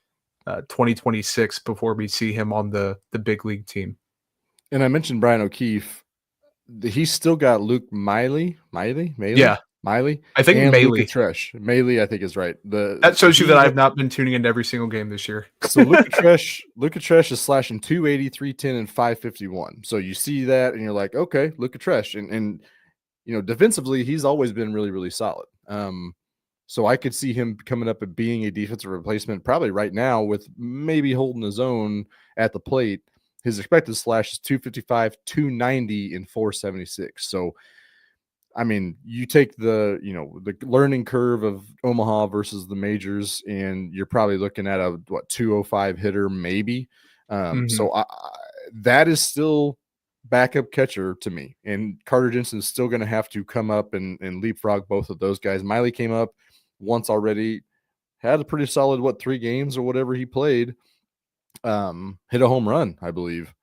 2026 before we see him on the big league team. And I mentioned Brian O'Keefe. He's still got Luke Miley. Yeah. Miley. I think and Miley. Luka Tresh. Miley, I think, is right. That shows you that I've not been tuning into every single game this year. So Luka Tresh is slashing 280, 310, and 551. So you see that and you're like, okay, Luka Tresh. And defensively, he's always been really, really solid. So I could see him coming up and being a defensive replacement probably right now with maybe holding his own at the plate. His expected slash is 255, 290, and 476. So, I mean, you take the learning curve of Omaha versus the majors, and you're probably looking at a 205 hitter maybe. So that is still backup catcher to me. And Carter Jensen is still going to have to come up and leapfrog both of those guys. Miley came up once already, had a pretty solid 3 games or whatever he played. Hit a home run, I believe.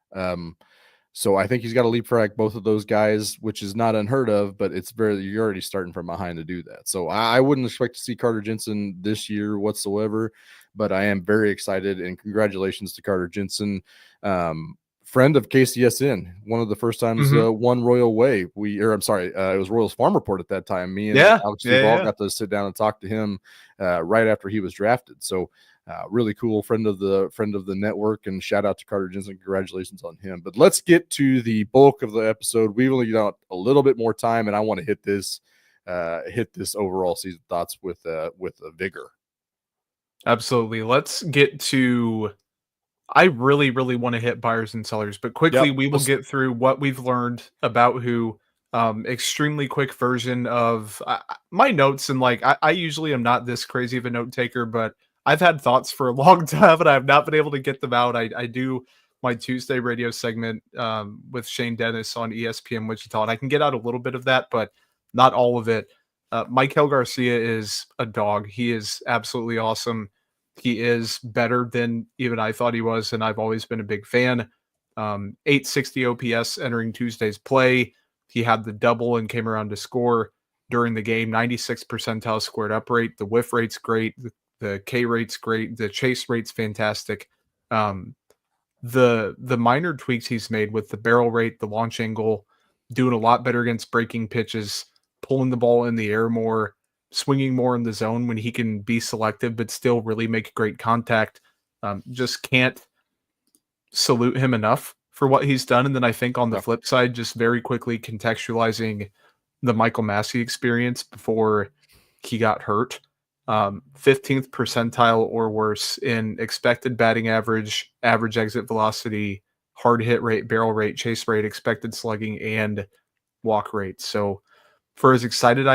So I think he's got to leapfrog both of those guys, which is not unheard of, but you're already starting from behind to do that. So I wouldn't expect to see Carter Jensen this year whatsoever, but I am very excited, and congratulations to Carter Jensen. Friend of KCSN, one of the first times won Royal Way. It was Royals Farm Report at that time. Me and Alex Duval got to sit down and talk to him right after he was drafted. So really cool friend of the network, and shout out to Carter Jensen. Congratulations on him. But let's get to the bulk of the episode. We've only got a little bit more time, and I want to hit this overall season thoughts with a vigor. Absolutely. Let's get to. I really, really want to hit buyers and sellers, but quickly we will get through what we've learned about who. Extremely quick version of my notes, and I usually am not this crazy of a note taker, but I've had thoughts for a long time and I've not been able to get them out. I do my Tuesday radio segment with Shane Dennis on ESPN Wichita, and I can get out a little bit of that, but not all of it. Maikel Garcia is a dog. He is absolutely awesome. He is better than even I thought he was, and I've always been a big fan. 860 OPS entering Tuesday's play. He had the double and came around to score during the game. 96 percentile squared up rate. The whiff rate's great. The K rate's great. The chase rate's fantastic. The minor tweaks he's made with the barrel rate, the launch angle, doing a lot better against breaking pitches, pulling the ball in the air more, swinging more in the zone when he can be selective but still really make great contact. Just can't salute him enough for what he's done. And then I think on the flip side, just very quickly contextualizing the Michael Massey experience before he got hurt. 15th percentile or worse in expected batting average, average exit velocity, hard hit rate, barrel rate, chase rate, expected slugging, and walk rate. So for as excited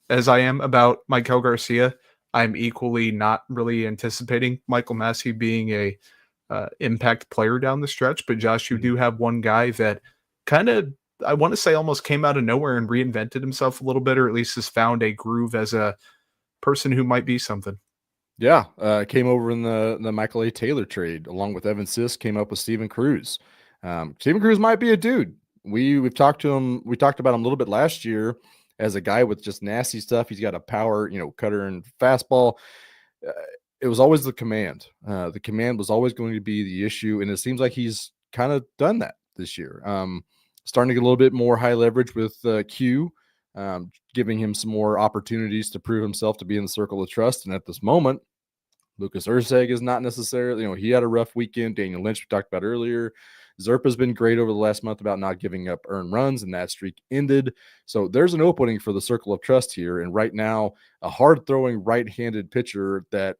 as I am about Maikel Garcia, I'm equally not really anticipating Michael Massey being a impact player down the stretch. But Josh, you do have one guy that kind of, I want to say, almost came out of nowhere and reinvented himself a little bit, or at least has found a groove as a person who might be something. Yeah, came over in the Michael A. Taylor trade along with Evan Sisk, came up with Steven Cruz. Steven Cruz might be a dude. We've talked to him. We talked about him a little bit last year as a guy with just nasty stuff. He's got a power, cutter and fastball. It was always the command. The command was always going to be the issue, and it seems like he's kind of done that this year. Starting to get a little bit more high leverage with Q, giving him some more opportunities to prove himself to be in the circle of trust. And at this moment, Lucas Urseg is not necessarily, he had a rough weekend. Daniel Lynch, we talked about earlier. Zerpa's been great over the last month about not giving up earned runs, and that streak ended. So there's an opening for the circle of trust here. And right now, a hard-throwing right-handed pitcher that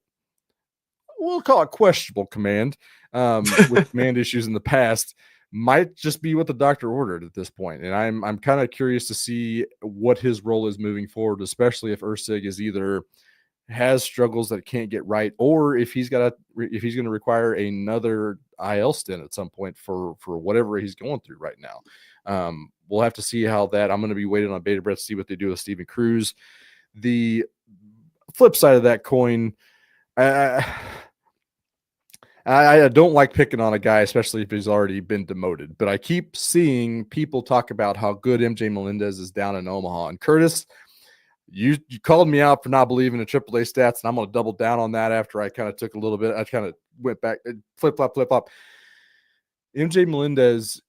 we'll call it questionable command, with command issues in the past, might just be what the doctor ordered at this point. And I'm kind of curious to see what his role is moving forward, especially if Ursig is either has struggles that can't get right, or if he's going to require another IL stint at some point for whatever he's going through right now. We'll have to see how that. I'm going to be waiting on bated breath to see what they do with Steven Cruz. The flip side of that coin, I don't like picking on a guy, especially if he's already been demoted, but I keep seeing people talk about how good MJ Melendez is down in Omaha. And Curtis, you called me out for not believing in AAA stats, and I'm going to double down on that after I kind of took a little bit. I kind of went back, flip flop. MJ Melendez,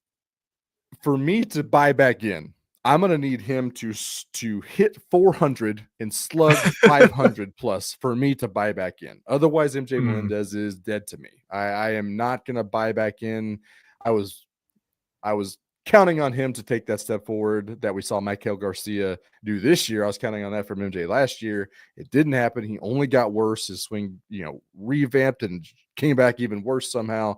for me to buy back in, I'm going to need him to hit 400 and slug 500 plus for me to buy back in. Otherwise, MJ Melendez is dead to me. I am not going to buy back in. I was counting on him to take that step forward that we saw Maikel Garcia do this year. I was counting on that from MJ last year. It didn't happen. He only got worse. His swing, revamped and came back even worse somehow.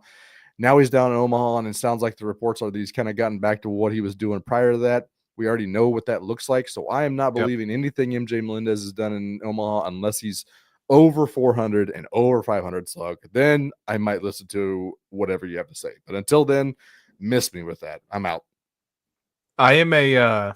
Now he's down in Omaha, and it sounds like the reports are that he's kind of gotten back to what he was doing prior to that. We already know what that looks like. So I am not believing anything MJ Melendez has done in Omaha unless he's over 400 and over 500 slug. Then I might listen to whatever you have to say. But until then, miss me with that. I'm out. I am it's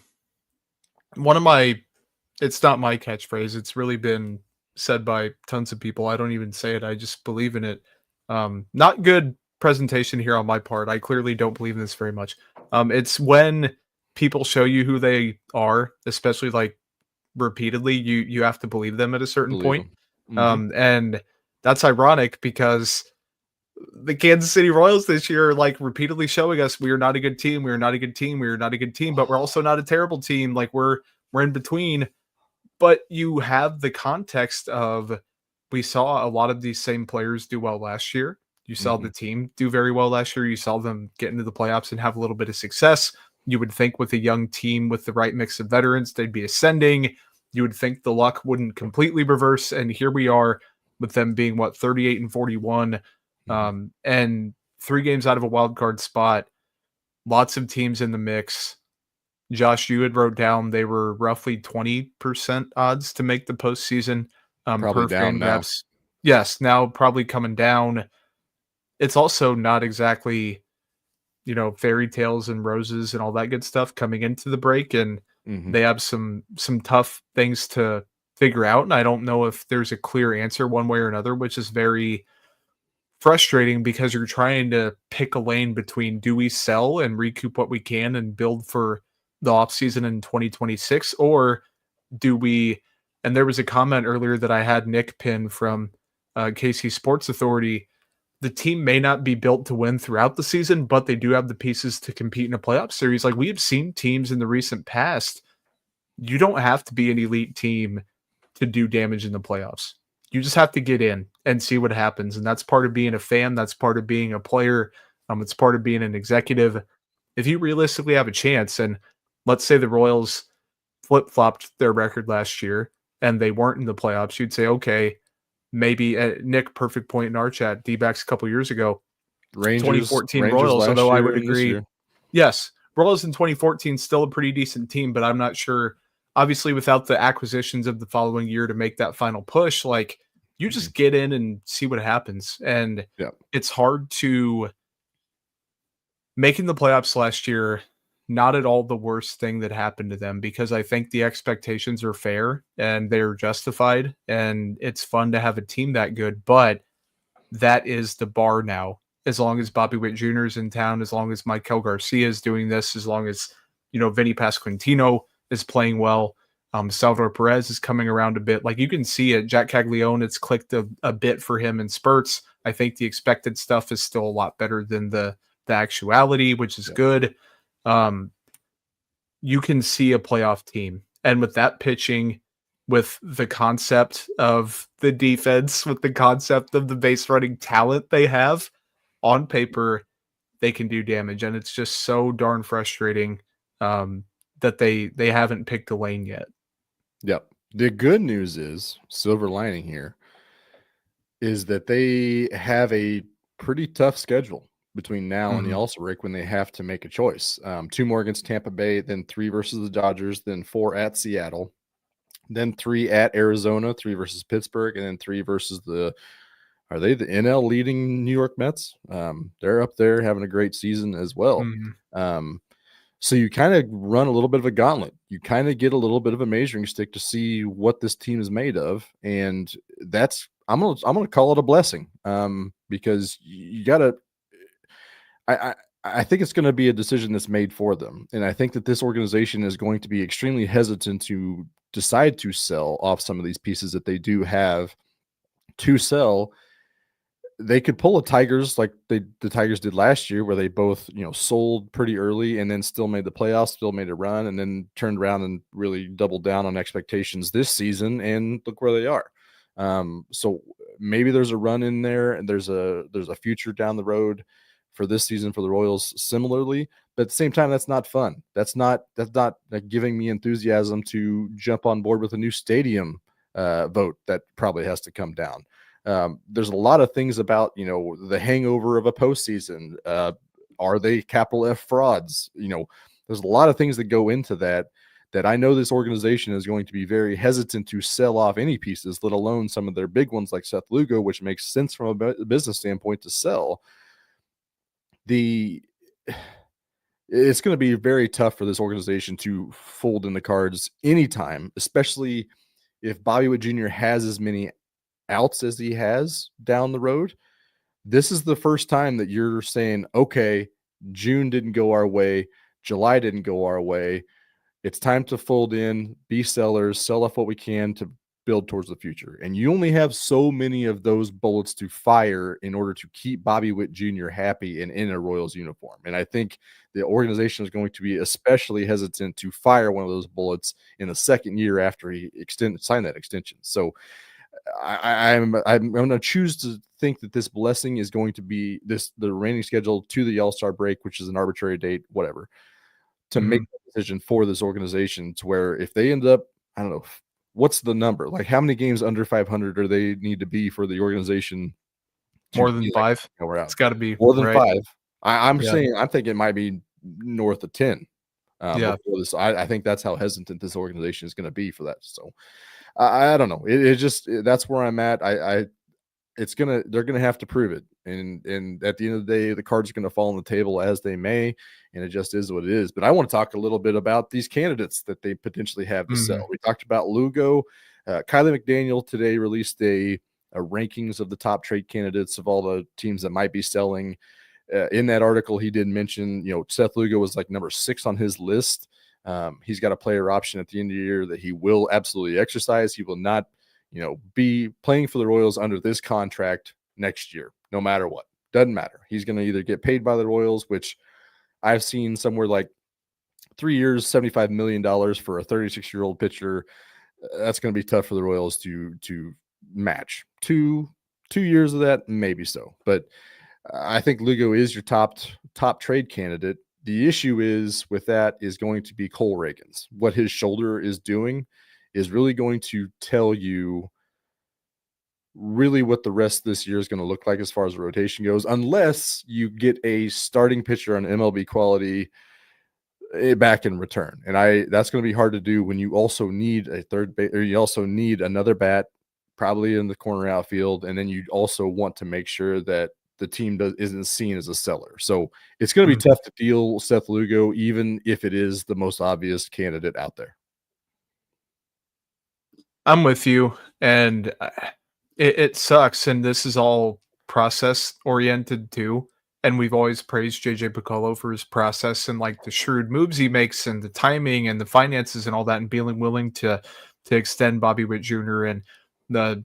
not my catchphrase. It's really been said by tons of people. I don't even say it. I just believe in it. Not good presentation here on my part. I clearly don't believe in this very much. It's when people show you who they are, especially like repeatedly, you have to believe them at a certain Believe point. 'em. Mhm. And that's ironic because the Kansas City Royals this year are like repeatedly showing us we are not a good team. We are not a good team. We are not a good team, but we're also not a terrible team. Like we're in between. But you have the context of we saw a lot of these same players do well last year. You saw the Mhm. team do very well last year. You saw them get into the playoffs and have a little bit of success. You would think with a young team with the right mix of veterans, they'd be ascending. You would think the luck wouldn't completely reverse. And here we are with them being 38 and 41, Mhm. and 3 games out of a wild card spot. Lots of teams in the mix. Josh, you had wrote down they were roughly 20% odds to make the postseason, Probably per down now. FanGraphs. Yes, now probably coming down. It's also not exactly, fairy tales and roses and all that good stuff coming into the break, and Mhm. they have some tough things to figure out. And I don't know if there's a clear answer one way or another, which is very frustrating because you're trying to pick a lane between do we sell and recoup what we can and build for the offseason in 2026, or do we, and there was a comment earlier that I had Nick pin from KC Sports Authority. The team may not be built to win throughout the season, but they do have the pieces to compete in a playoff series. Like we have seen teams in the recent past, you don't have to be an elite team to do damage in the playoffs. You just have to get in and see what happens. And that's part of being a fan. That's part of being a player. It's part of being an executive. If you realistically have a chance, and let's say the Royals flip-flopped their record last year and they weren't in the playoffs, you'd say, okay, maybe Nick, perfect point in our chat, D-backs a couple years ago, Rangers 2014 Rangers Royals, last although I year would and this agree, year. yes, Royals in 2014 still a pretty decent team, but I'm not sure. Obviously, without the acquisitions of the following year to make that final push, like you Mhm. just get in and see what happens. And Yeah. it's hard to making the playoffs last year, not at all the worst thing that happened to them because I think the expectations are fair and they're justified. And it's fun to have a team that good, but that is the bar now. As long as Bobby Witt Jr. is in town, as long as Michael Garcia is doing this, as long as Vinny Pasquantino is playing well, Salvador Perez is coming around a bit. Like you can see it. Jack Caglione, it's clicked a bit for him in spurts. I think the expected stuff is still a lot better than the actuality, which is Yeah. good. Um, you can see a playoff team, and with that pitching, with the concept of the defense, with the concept of the base running talent they have on paper, they can do damage. And it's just so darn frustrating that they haven't picked a lane yet. Yep. The good news is, silver lining here, is that they have a pretty tough schedule between now and the Mhm. All-Star break when they have to make a choice. 2 more against Tampa Bay, then 3 versus the Dodgers, then 4 at Seattle, then 3 at Arizona, 3 versus Pittsburgh, and then 3 versus are they the NL leading New York Mets? They're up there having a great season as well. Mhm. So you kind of run a little bit of a gauntlet. You kind of get a little bit of a measuring stick to see what this team is made of, and that's I'm gonna call it a blessing because you gotta. I, I I think it's going to be a decision that's made for them, and I think that this organization is going to be extremely hesitant to decide to sell off some of these pieces that they do have to sell. They could pull a Tigers like the Tigers did last year, where they both sold pretty early and then still made the playoffs, still made a run, and then turned around and really doubled down on expectations this season, and look where they are. So maybe there's a run in there, and there's a future down the road for this season for the Royals similarly. But at the same time, that's not fun. That's not like giving me enthusiasm to jump on board with a new stadium vote that probably has to come down. There's a lot of things about the hangover of a postseason. Are they capital F frauds? There's a lot of things that go into that I know this organization is going to be very hesitant to sell off any pieces, let alone some of their big ones like Seth Lugo, which makes sense from a business standpoint to sell. It's going to be very tough for this organization to fold in the cards anytime, especially if Bobby Witt Jr. has as many outs as he has down the road, this is the first time that you're saying, okay, June didn't go our way, July didn't go our way. It's time to fold in, be sellers, sell off what we can to build towards the future. And you only have so many of those bullets to fire in order to keep Bobby Witt Jr. happy and in a Royals uniform. And I think the organization is going to be especially hesitant to fire one of those bullets in the second year after he signed that extension. So I'm going to choose to think that this blessing is going to be the remaining schedule to the All-Star break, which is an arbitrary date, whatever, to make a decision for this organization to where if they end up, I don't know, what's the number? Like how many games under 500 do they need to be for the organization? More than 5. We're out. It's got to be more than right. 5. I'm saying, I think it might be north of 10. I think that's how hesitant this organization is going to be for that. So I don't know. It just that's where I'm at. They're gonna have to prove it, and at the end of the day, the cards are gonna fall on the table as they may, and it just is what it is. But I want to talk a little bit about these candidates that they potentially have to sell. We talked about Lugo. Kylie McDaniel today released a rankings of the top trade candidates of all the teams that might be selling. In that article, he did mention, Seth Lugo was like number 6 on his list. He's got a player option at the end of the year that he will absolutely exercise. He will not, be playing for the Royals under this contract next year, no matter what. Doesn't matter. He's going to either get paid by the Royals, which I've seen somewhere like 3 years, $75 million for a 36-year-old pitcher. That's going to be tough for the Royals to match. 2 years of that, maybe so. But I think Lugo is your top trade candidate. The issue is with that is going to be Cole Reagans. What his shoulder is doing is really going to tell you really what the rest of this year is going to look like as far as the rotation goes, unless you get a starting pitcher on MLB quality back in return. And that's going to be hard to do when you also need a third base, or you also need another bat, probably in the corner outfield, and then you also want to make sure that the team isn't seen as a seller. So it's going to be tough to deal Seth Lugo, even if it is the most obvious candidate out there. I'm with you, and it sucks, and this is all process oriented too. And we've always praised JJ Piccolo for his process and like the shrewd moves he makes and the timing and the finances and all that, and being willing to extend Bobby Witt Jr. and the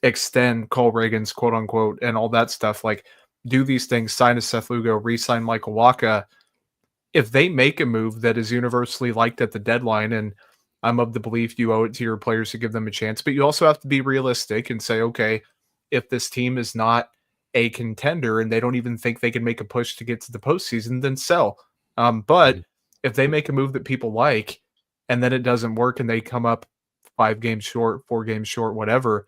extend Cole Reagans, quote unquote, and all that stuff. Like, do these things, sign a Seth Lugo, re-sign Michael Wacha. If they make a move that is universally liked at the deadline, and I'm of the belief you owe it to your players to give them a chance, but you also have to be realistic and say, okay, if this team is not a contender and they don't even think they can make a push to get to the postseason, then sell. But if they make a move that people like and then it doesn't work and they come up 5 games short, 4 games short, whatever,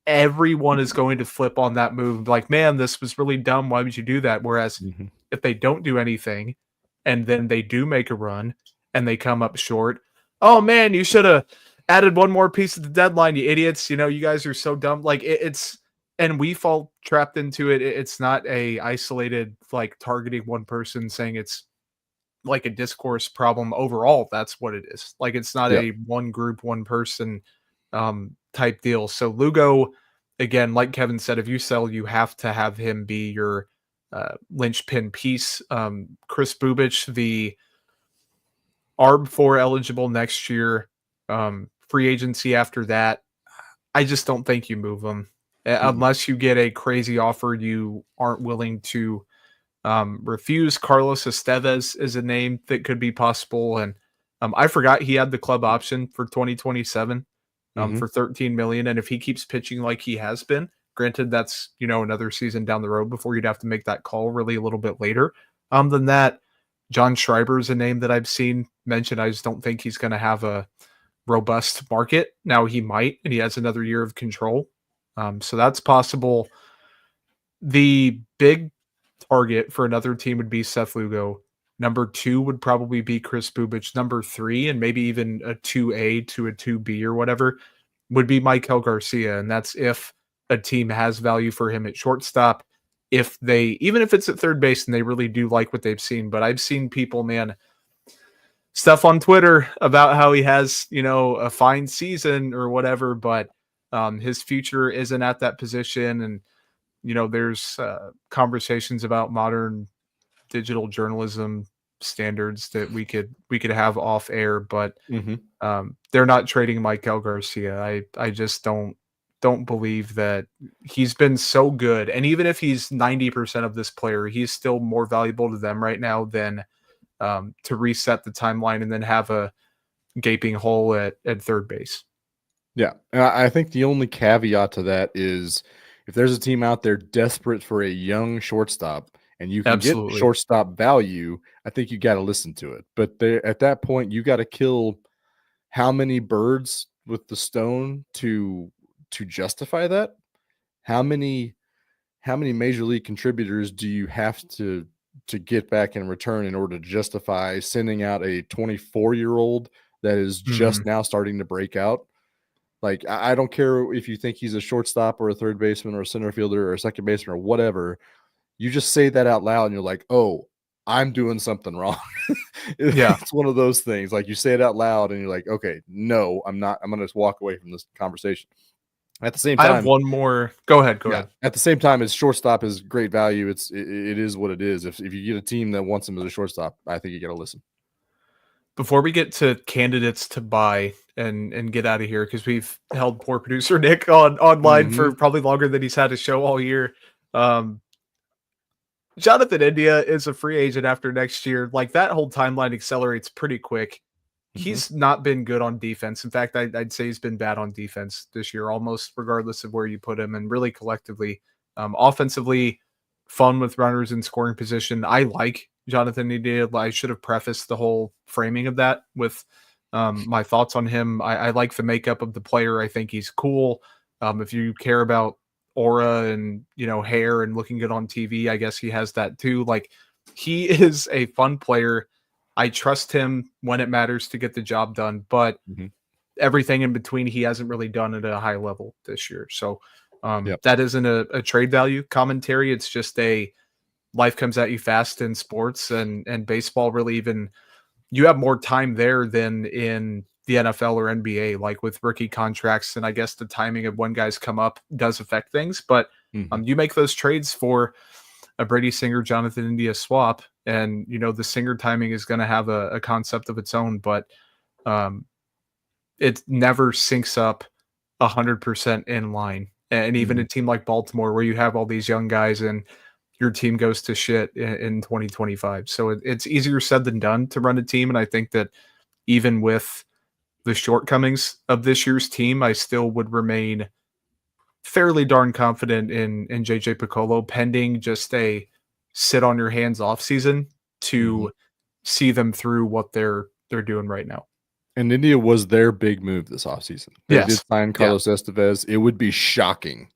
everyone is going to flip on that move. Like, man, this was really dumb. Why would you do that? Whereas if they don't do anything and then they do make a run and they come up short, oh man, you should have added one more piece at the deadline, you idiots. You guys are so dumb. Like it's, and we fall trapped into it. It's not a isolated, like targeting one person, saying it's like a discourse problem overall. That's what it is. Like, it's not a one group, one person type deal. So Lugo, again, like Kevin said, if you sell, you have to have him be your linchpin piece. Chris Bubich, the ARB4 eligible next year, free agency after that. I just don't think you move him unless you get a crazy offer you aren't willing to refuse. Carlos Estevez is a name that could be possible, and I forgot he had the club option for 2027 for $13 million. And if he keeps pitching like he has been, granted that's another season down the road before you'd have to make that call really a little bit later. Than that, John Schreiber is a name that I've seen mentioned. I just don't think he's going to have a robust market. Now he might, and he has another year of control. So that's possible. The big target for another team would be Seth Lugo. Number 2 would probably be Chris Bubich. Number 3, and maybe even a 2A to a 2B or whatever, would be Michael Garcia. And that's if a team has value for him at shortstop. Even if it's at third base and they really do like what they've seen. But I've seen people, man, stuff on Twitter about how he has, a fine season or whatever, but his future isn't at that position. And, there's conversations about modern digital journalism standards that we could have off air, but they're not trading Michael Garcia. I just don't believe that. He's been so good, and even if he's 90% of this player, he's still more valuable to them right now than to reset the timeline and then have a gaping hole at third base. Yeah, and I think the only caveat to that is if there's a team out there desperate for a young shortstop and you can Absolutely. get shortstop value, I think you got to listen to it. But at that point, you got to kill how many birds with the stone to justify that? How many major league contributors do you have to get back in return in order to justify sending out a 24-year-old that is just now starting to break out? Like, I don't care if you think he's a shortstop or a third baseman or a center fielder or a second baseman or whatever. You just say that out loud and you're like, oh, I'm doing something wrong. Yeah. It's one of those things. Like, you say it out loud and you're like, okay, no, I'm not. I'm going to just walk away from this conversation. At the same time, I have one more. Go ahead. Go ahead. At the same time, as shortstop is great value. It is what it is. If you get a team that wants him as a shortstop, I think you got to listen. Before we get to candidates to buy and get out of here, because we've held poor producer Nick online for probably longer than he's had a show all year. Jonathan India is a free agent after next year. Like, that whole timeline accelerates pretty quick. He's not been good on defense. In fact, I'd say he's been bad on defense this year, almost regardless of where you put him, and really collectively. Offensively, fun with runners in scoring position. I like Jonathan India. I should have prefaced the whole framing of that with my thoughts on him. I like the makeup of the player. I think he's cool. If you care about aura and hair and looking good on TV, I guess he has that too. Like, he is a fun player. I trust him when it matters to get the job done, but everything in between he hasn't really done at a high level this year. So that isn't a trade value commentary. It's just a life comes at you fast in sports and baseball. Really, even you have more time there than in the NFL or NBA, like with rookie contracts. And I guess the timing of when guys come up does affect things, but you make those trades for a Brady Singer, Jonathan India swap, and the Singer timing is going to have a concept of its own, but it never syncs up 100% in line. And even a team like Baltimore, where you have all these young guys and your team goes to shit in 2025. So it's easier said than done to run a team. And I think that even with the shortcomings of this year's team, I still would remain fairly darn confident in JJ Piccolo, pending just a sit on your hands off season to see them through what they're doing right now. And India was their big move this offseason. They did sign Carlos Estevez. It would be shocking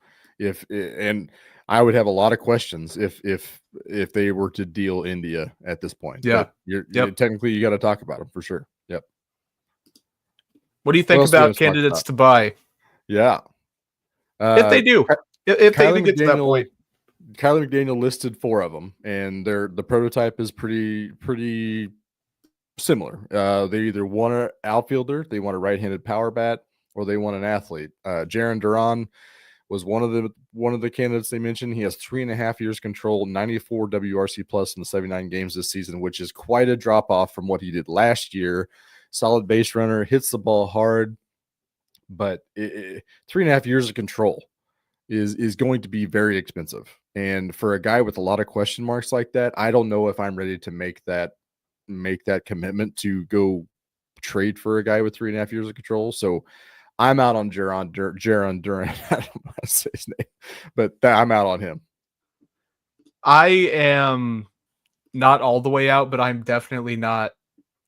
and I would have a lot of questions if they were to deal India at this point. Yeah. But technically you got to talk about them for sure. Yep. What do you think about candidates to buy? Yeah. If they do, if they even get to that point. Kyler McDaniel listed 4 of them, and the prototype is pretty similar. They either want an outfielder, they want a right-handed power bat, or they want an athlete. Jaron Duran was one of the candidates they mentioned. He has 3.5 years control, 94 WRC plus in the 79 games this season, which is quite a drop off from what he did last year. Solid base runner, hits the ball hard, but 3.5 years of control is going to be very expensive. And for a guy with a lot of question marks like that, I don't know if I'm ready to make that commitment to go trade for a guy with 3.5 years of control. So I'm out on Jaron Duran. I don't want to say his name, but I'm out on him. I am not all the way out, but I'm definitely not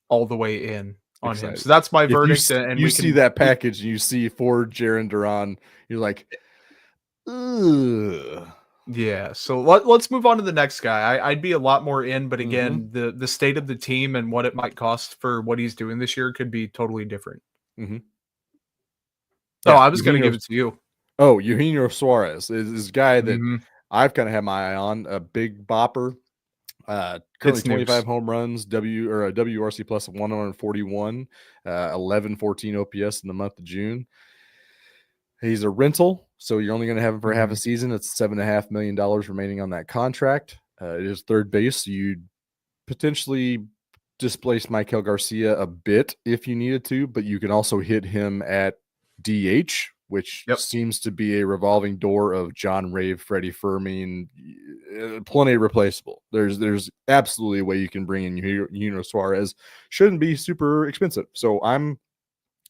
all the way in on him. So that's my verdict. And you see that package and you see for Jaron Duran, you're like, ugh. Yeah, so let's move on to the next guy. I'd be a lot more in, but again, the state of the team and what it might cost for what he's doing this year could be totally different. Oh, I was going to give it to you. Oh, Eugenio Suarez is this guy that I've kind of had my eye on, a big bopper. Currently It's 25 nukes. home runs, WRC plus 141, 1114 OPS in the month of June. He's a rental, so you're only going to have him for half a season. It's $7.5 million remaining on that contract. It is third base, so you potentially displace Michael Garcia a bit if you needed to, but you can also hit him at DH, which seems to be a revolving door of John Rave, Freddie Fermin, plenty replaceable. There's absolutely a way you can bring in Eugenio Suarez. Shouldn't be super expensive. So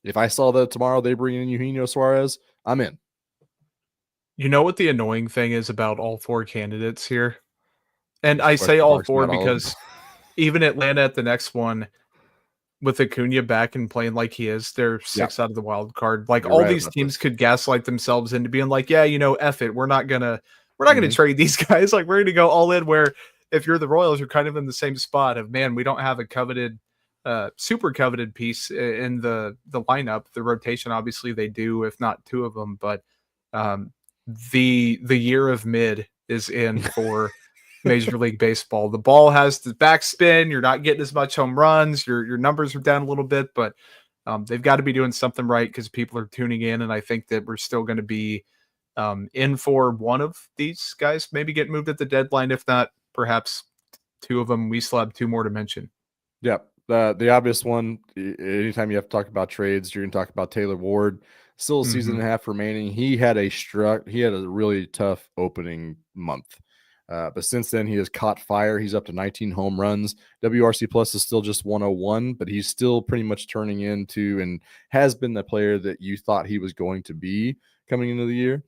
if I saw that tomorrow they bring in Eugenio Suarez, I'm in. You know what the annoying thing is about all four candidates here? And I say all four because even Atlanta at the next one, with Acuna back and playing like he is, they're 6 out of the wild card. Like, all these teams could gaslight themselves into being like, yeah, F it. We're not gonna trade these guys. Like, we're gonna go all in, where if you're the Royals, you're kind of in the same spot of, man, we don't have a coveted, super coveted piece in the lineup. The rotation, obviously they do, if not two of them, but the year of mid is in for Major League Baseball. The ball has the backspin. You're not getting as much home runs. Your numbers are down a little bit, but they've got to be doing something right because people are tuning in, and I think that we're still going to be in for one of these guys maybe get moved at the deadline. If not, perhaps two of them. We still have two more to mention. Yeah, the obvious one, anytime you have to talk about trades, you're going to talk about Taylor Ward. Still a season and a half remaining. He had a really tough opening month. But since then, he has caught fire. He's up to 19 home runs. WRC plus is still just 101, but he's still pretty much turning into and has been the player that you thought he was going to be coming into the year.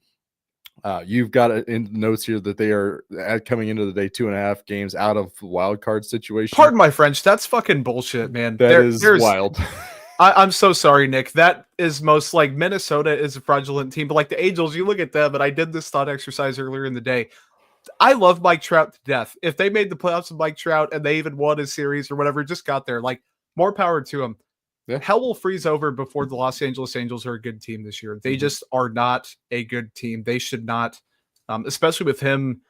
You've got it in the notes here that they are coming into the day 2.5 games out of the wild card situation. Pardon my French. That's fucking bullshit, man. There's wild. I'm so sorry, Nick. That is most like Minnesota is a fraudulent team, but like the Angels, you look at them, and I did this thought exercise earlier in the day. I love Mike Trout to death. If they made the playoffs with Mike Trout and they even won a series or whatever, just got there, like, more power to them. Yeah. Hell will freeze over before the Los Angeles Angels are a good team this year. They just are not a good team. They should not, especially with him.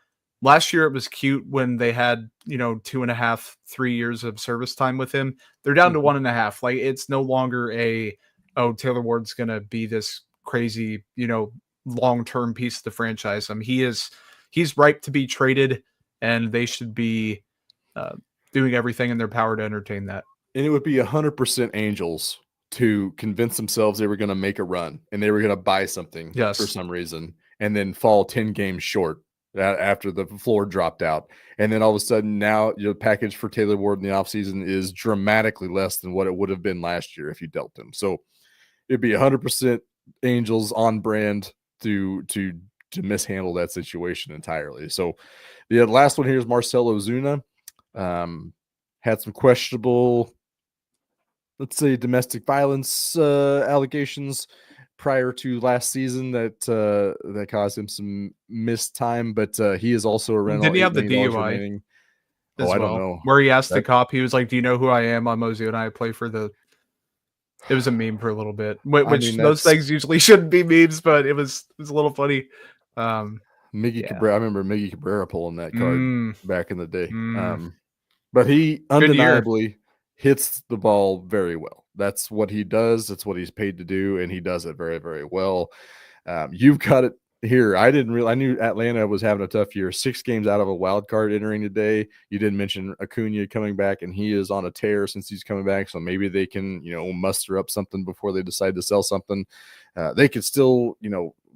Last year, it was cute when they had, 2.5, 3 years of service time with him. They're down to 1.5. Like, it's no longer Taylor Ward's going to be this crazy, long-term piece of the franchise. He's ripe to be traded, and they should be doing everything in their power to entertain that. And it would be 100% Angels to convince themselves they were going to make a run and they were going to buy something for some reason and then fall 10 games short after the floor dropped out. And then all of a sudden now your package for Taylor Ward in the offseason is dramatically less than what it would have been last year if you dealt him. So it'd be 100% Angels on brand to mishandle that situation entirely. So the last one here is Marcell Ozuna. Had some questionable, let's say, domestic violence allegations prior to last season that caused him some missed time, but he is also a rental. Didn't he have the DUI? I don't know. Where he asked the cop, he was like, "Do you know who I am? I'm Ozuna. I play for the." It was a meme for a little bit, which those things usually shouldn't be memes, but it was a little funny. Miggy Cabrera, I remember Miggy Cabrera pulling that card back in the day. But he undeniably hits the ball very well. That's what he does. That's what he's paid to do, and he does it very, very well. You've got it here. I knew Atlanta was having a tough year. 6 games out of a wild card entering today. You didn't mention Acuna coming back, and he is on a tear since he's coming back. So maybe they can, muster up something before they decide to sell something. They could still,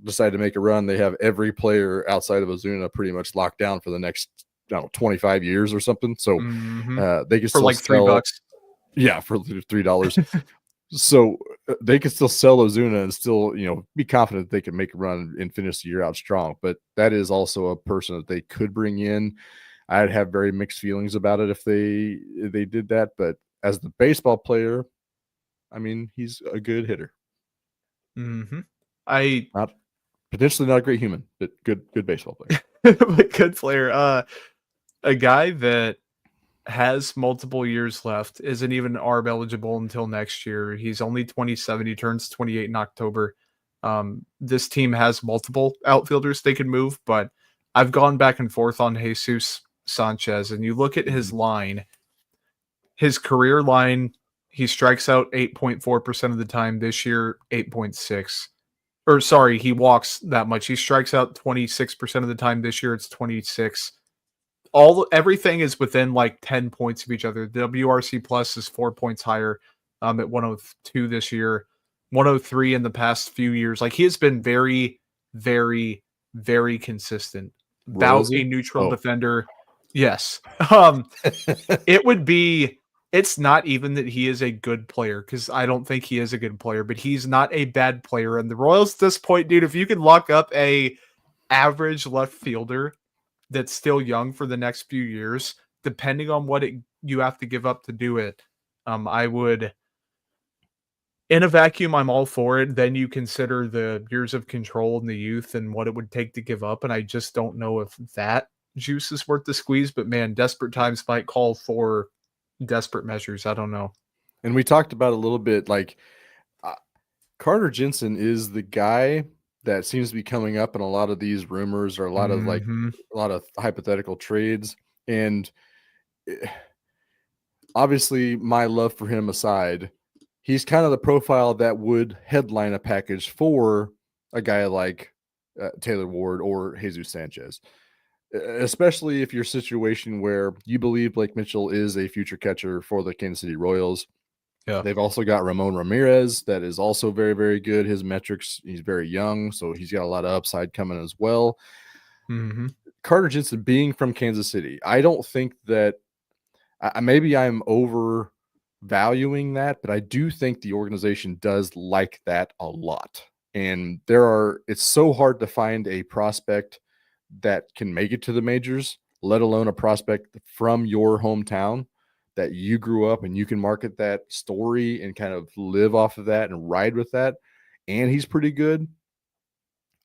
decide to make a run. They have every player outside of Ozuna pretty much locked down for the next 25 years or something. So they could still like $3. Yeah, for $3. So they could still sell Ozuna and still, be confident they can make a run and finish the year out strong. But that is also a person that they could bring in. I'd have very mixed feelings about it if they did that. But as the baseball player, I mean, he's a good hitter. Potentially not a great human, but good baseball player. But good player. A guy that has multiple years left, isn't even ARB eligible until next year. He's only 27. He turns 28 in October. This team has multiple outfielders they can move, but I've gone back and forth on Jesus Sanchez and you look at his line, his career line, he strikes out 8.4% of the time. This year, 8.6. Or sorry, he walks that much. He strikes out 26% of the time. This year, it's 26. Everything is within like 10 points of each other. The WRC plus is 4 points higher at 102 this year, 103 in the past few years. Like he has been very, very, very consistent. About a neutral defender. Yes. It's not even that he is a good player, because I don't think he is a good player, but he's not a bad player. And the Royals at this point, dude, if you can lock up a average left fielder that's still young for the next few years, depending on what you have to give up to do it, I would, in a vacuum, I'm all for it. Then you consider the years of control and the youth and what it would take to give up. And I just don't know if that juice is worth the squeeze, but man, desperate times might call for desperate measures. I don't know. And we talked about a little bit, like Carter Jensen is the guy that seems to be coming up in a lot of these rumors, or a lot of a lot of hypothetical trades. And obviously my love for him aside, he's kind of the profile that would headline a package for a guy like Taylor Ward or Jesus Sanchez, especially if your situation where you believe Blake Mitchell is a future catcher for the Kansas City Royals. Yeah. They've also got Ramon Ramirez that is also very, very good. His metrics, he's very young, so he's got a lot of upside coming as well. Carter Jensen being from Kansas City, I don't think that maybe I'm overvaluing that, but I do think the organization does like that a lot. And it's so hard to find a prospect that can make it to the majors, let alone a prospect from your hometown that you grew up and you can market that story and kind of live off of that and ride with that. And he's pretty good.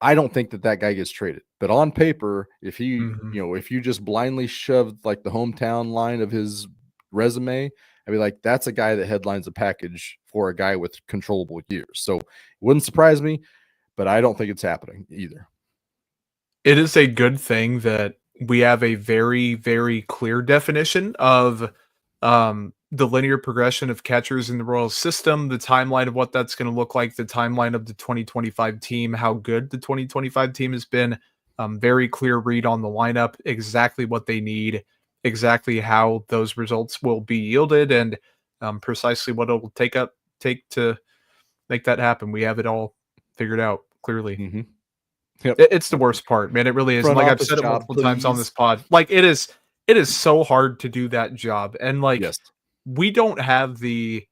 I don't think that guy gets traded, but on paper, if he, if you just blindly shoved like the hometown line of his resume, I'd be like, that's a guy that headlines a package for a guy with controllable years. So it wouldn't surprise me, but I don't think it's happening either. It is a good thing that we have a very, very clear definition of the linear progression of catchers in the Royals system, the timeline of what that's going to look like, the timeline of the 2025 team, how good the 2025 team has been, very clear read on the lineup, exactly what they need, exactly how those results will be yielded, and precisely what it will take to make that happen. We have it all figured out clearly. Yep. It's the worst part, man. It really is. Like I've said it multiple times on this pod. Like it is so hard to do that job. And like we don't have we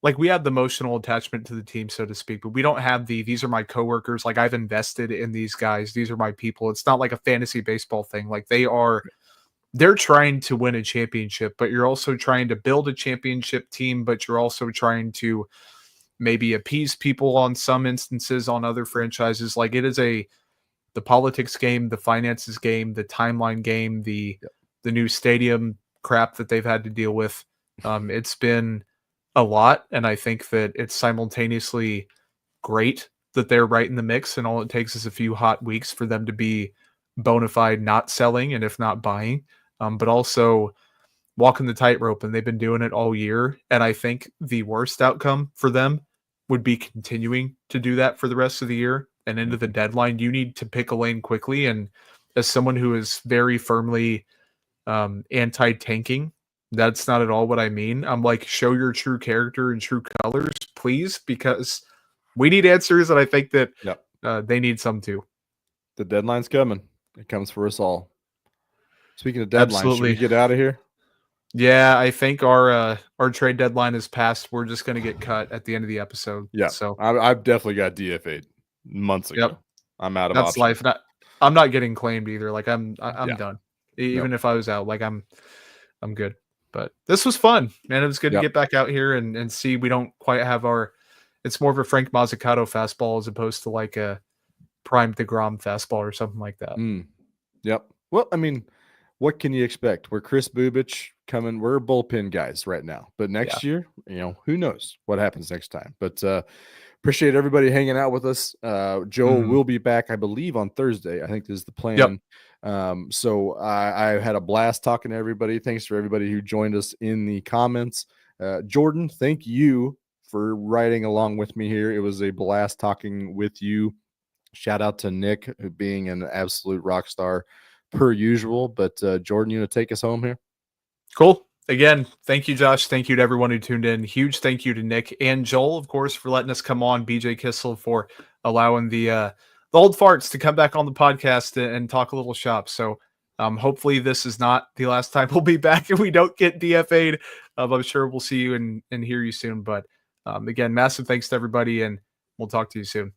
have the emotional attachment to the team, so to speak, but we don't have these are my coworkers. Like I've invested in these guys. These are my people. It's not like a fantasy baseball thing. Like they're trying to win a championship, but you're also trying to build a championship team, but you're also trying to maybe appease people on some instances on other franchises. Like it is the politics game, the finances game, the timeline game, the new stadium crap that they've had to deal with. It's been a lot, and I think that it's simultaneously great that they're right in the mix, and all it takes is a few hot weeks for them to be bona fide not selling, and if not buying, but also walking the tightrope, and they've been doing it all year. And I think the worst outcome for them would be continuing to do that for the rest of the year and into the deadline. You need to pick a lane quickly. And as someone who is very firmly anti-tanking, that's not at all what I mean. I'm like, show your true character and true colors, please, because we need answers, and I think that they need some too. The deadline's coming. It comes for us all. Speaking of deadlines, should we get out of here? Yeah, I think our trade deadline is passed. We're just going to get cut at the end of the episode. Yeah, so I've definitely got DFA'd months ago. Yep. I'm out of That's options. life. I'm not getting claimed either. Like I'm done. Even if I was out, like I'm good. But this was fun, man. It was good to get back out here and see. We don't quite have it's more of a Frank Mazzucato fastball as opposed to like a prime DeGrom fastball or something like that. Yep. Well, I mean, what can you expect? We're Chris Bubich coming. We're bullpen guys right now. But next year, who knows what happens next time. But appreciate everybody hanging out with us. Joe will be back, I believe, on Thursday. I think this is the plan. So I had a blast talking to everybody. Thanks for everybody who joined us in the comments. Jordan, thank you for riding along with me here. It was a blast talking with you. Shout out to Nick, being an absolute rock star per usual. But Jordan, you want to take us home here? Cool. Again, thank you, Josh. Thank you to everyone who tuned in. Huge thank you to Nick and Joel, of course, for letting us come on. BJ Kissel for allowing the old farts to come back on the podcast and talk a little shop. So hopefully this is not the last time we'll be back and we don't get DFA'd. I'm sure we'll see you and hear you soon. But again, massive thanks to everybody, and we'll talk to you soon.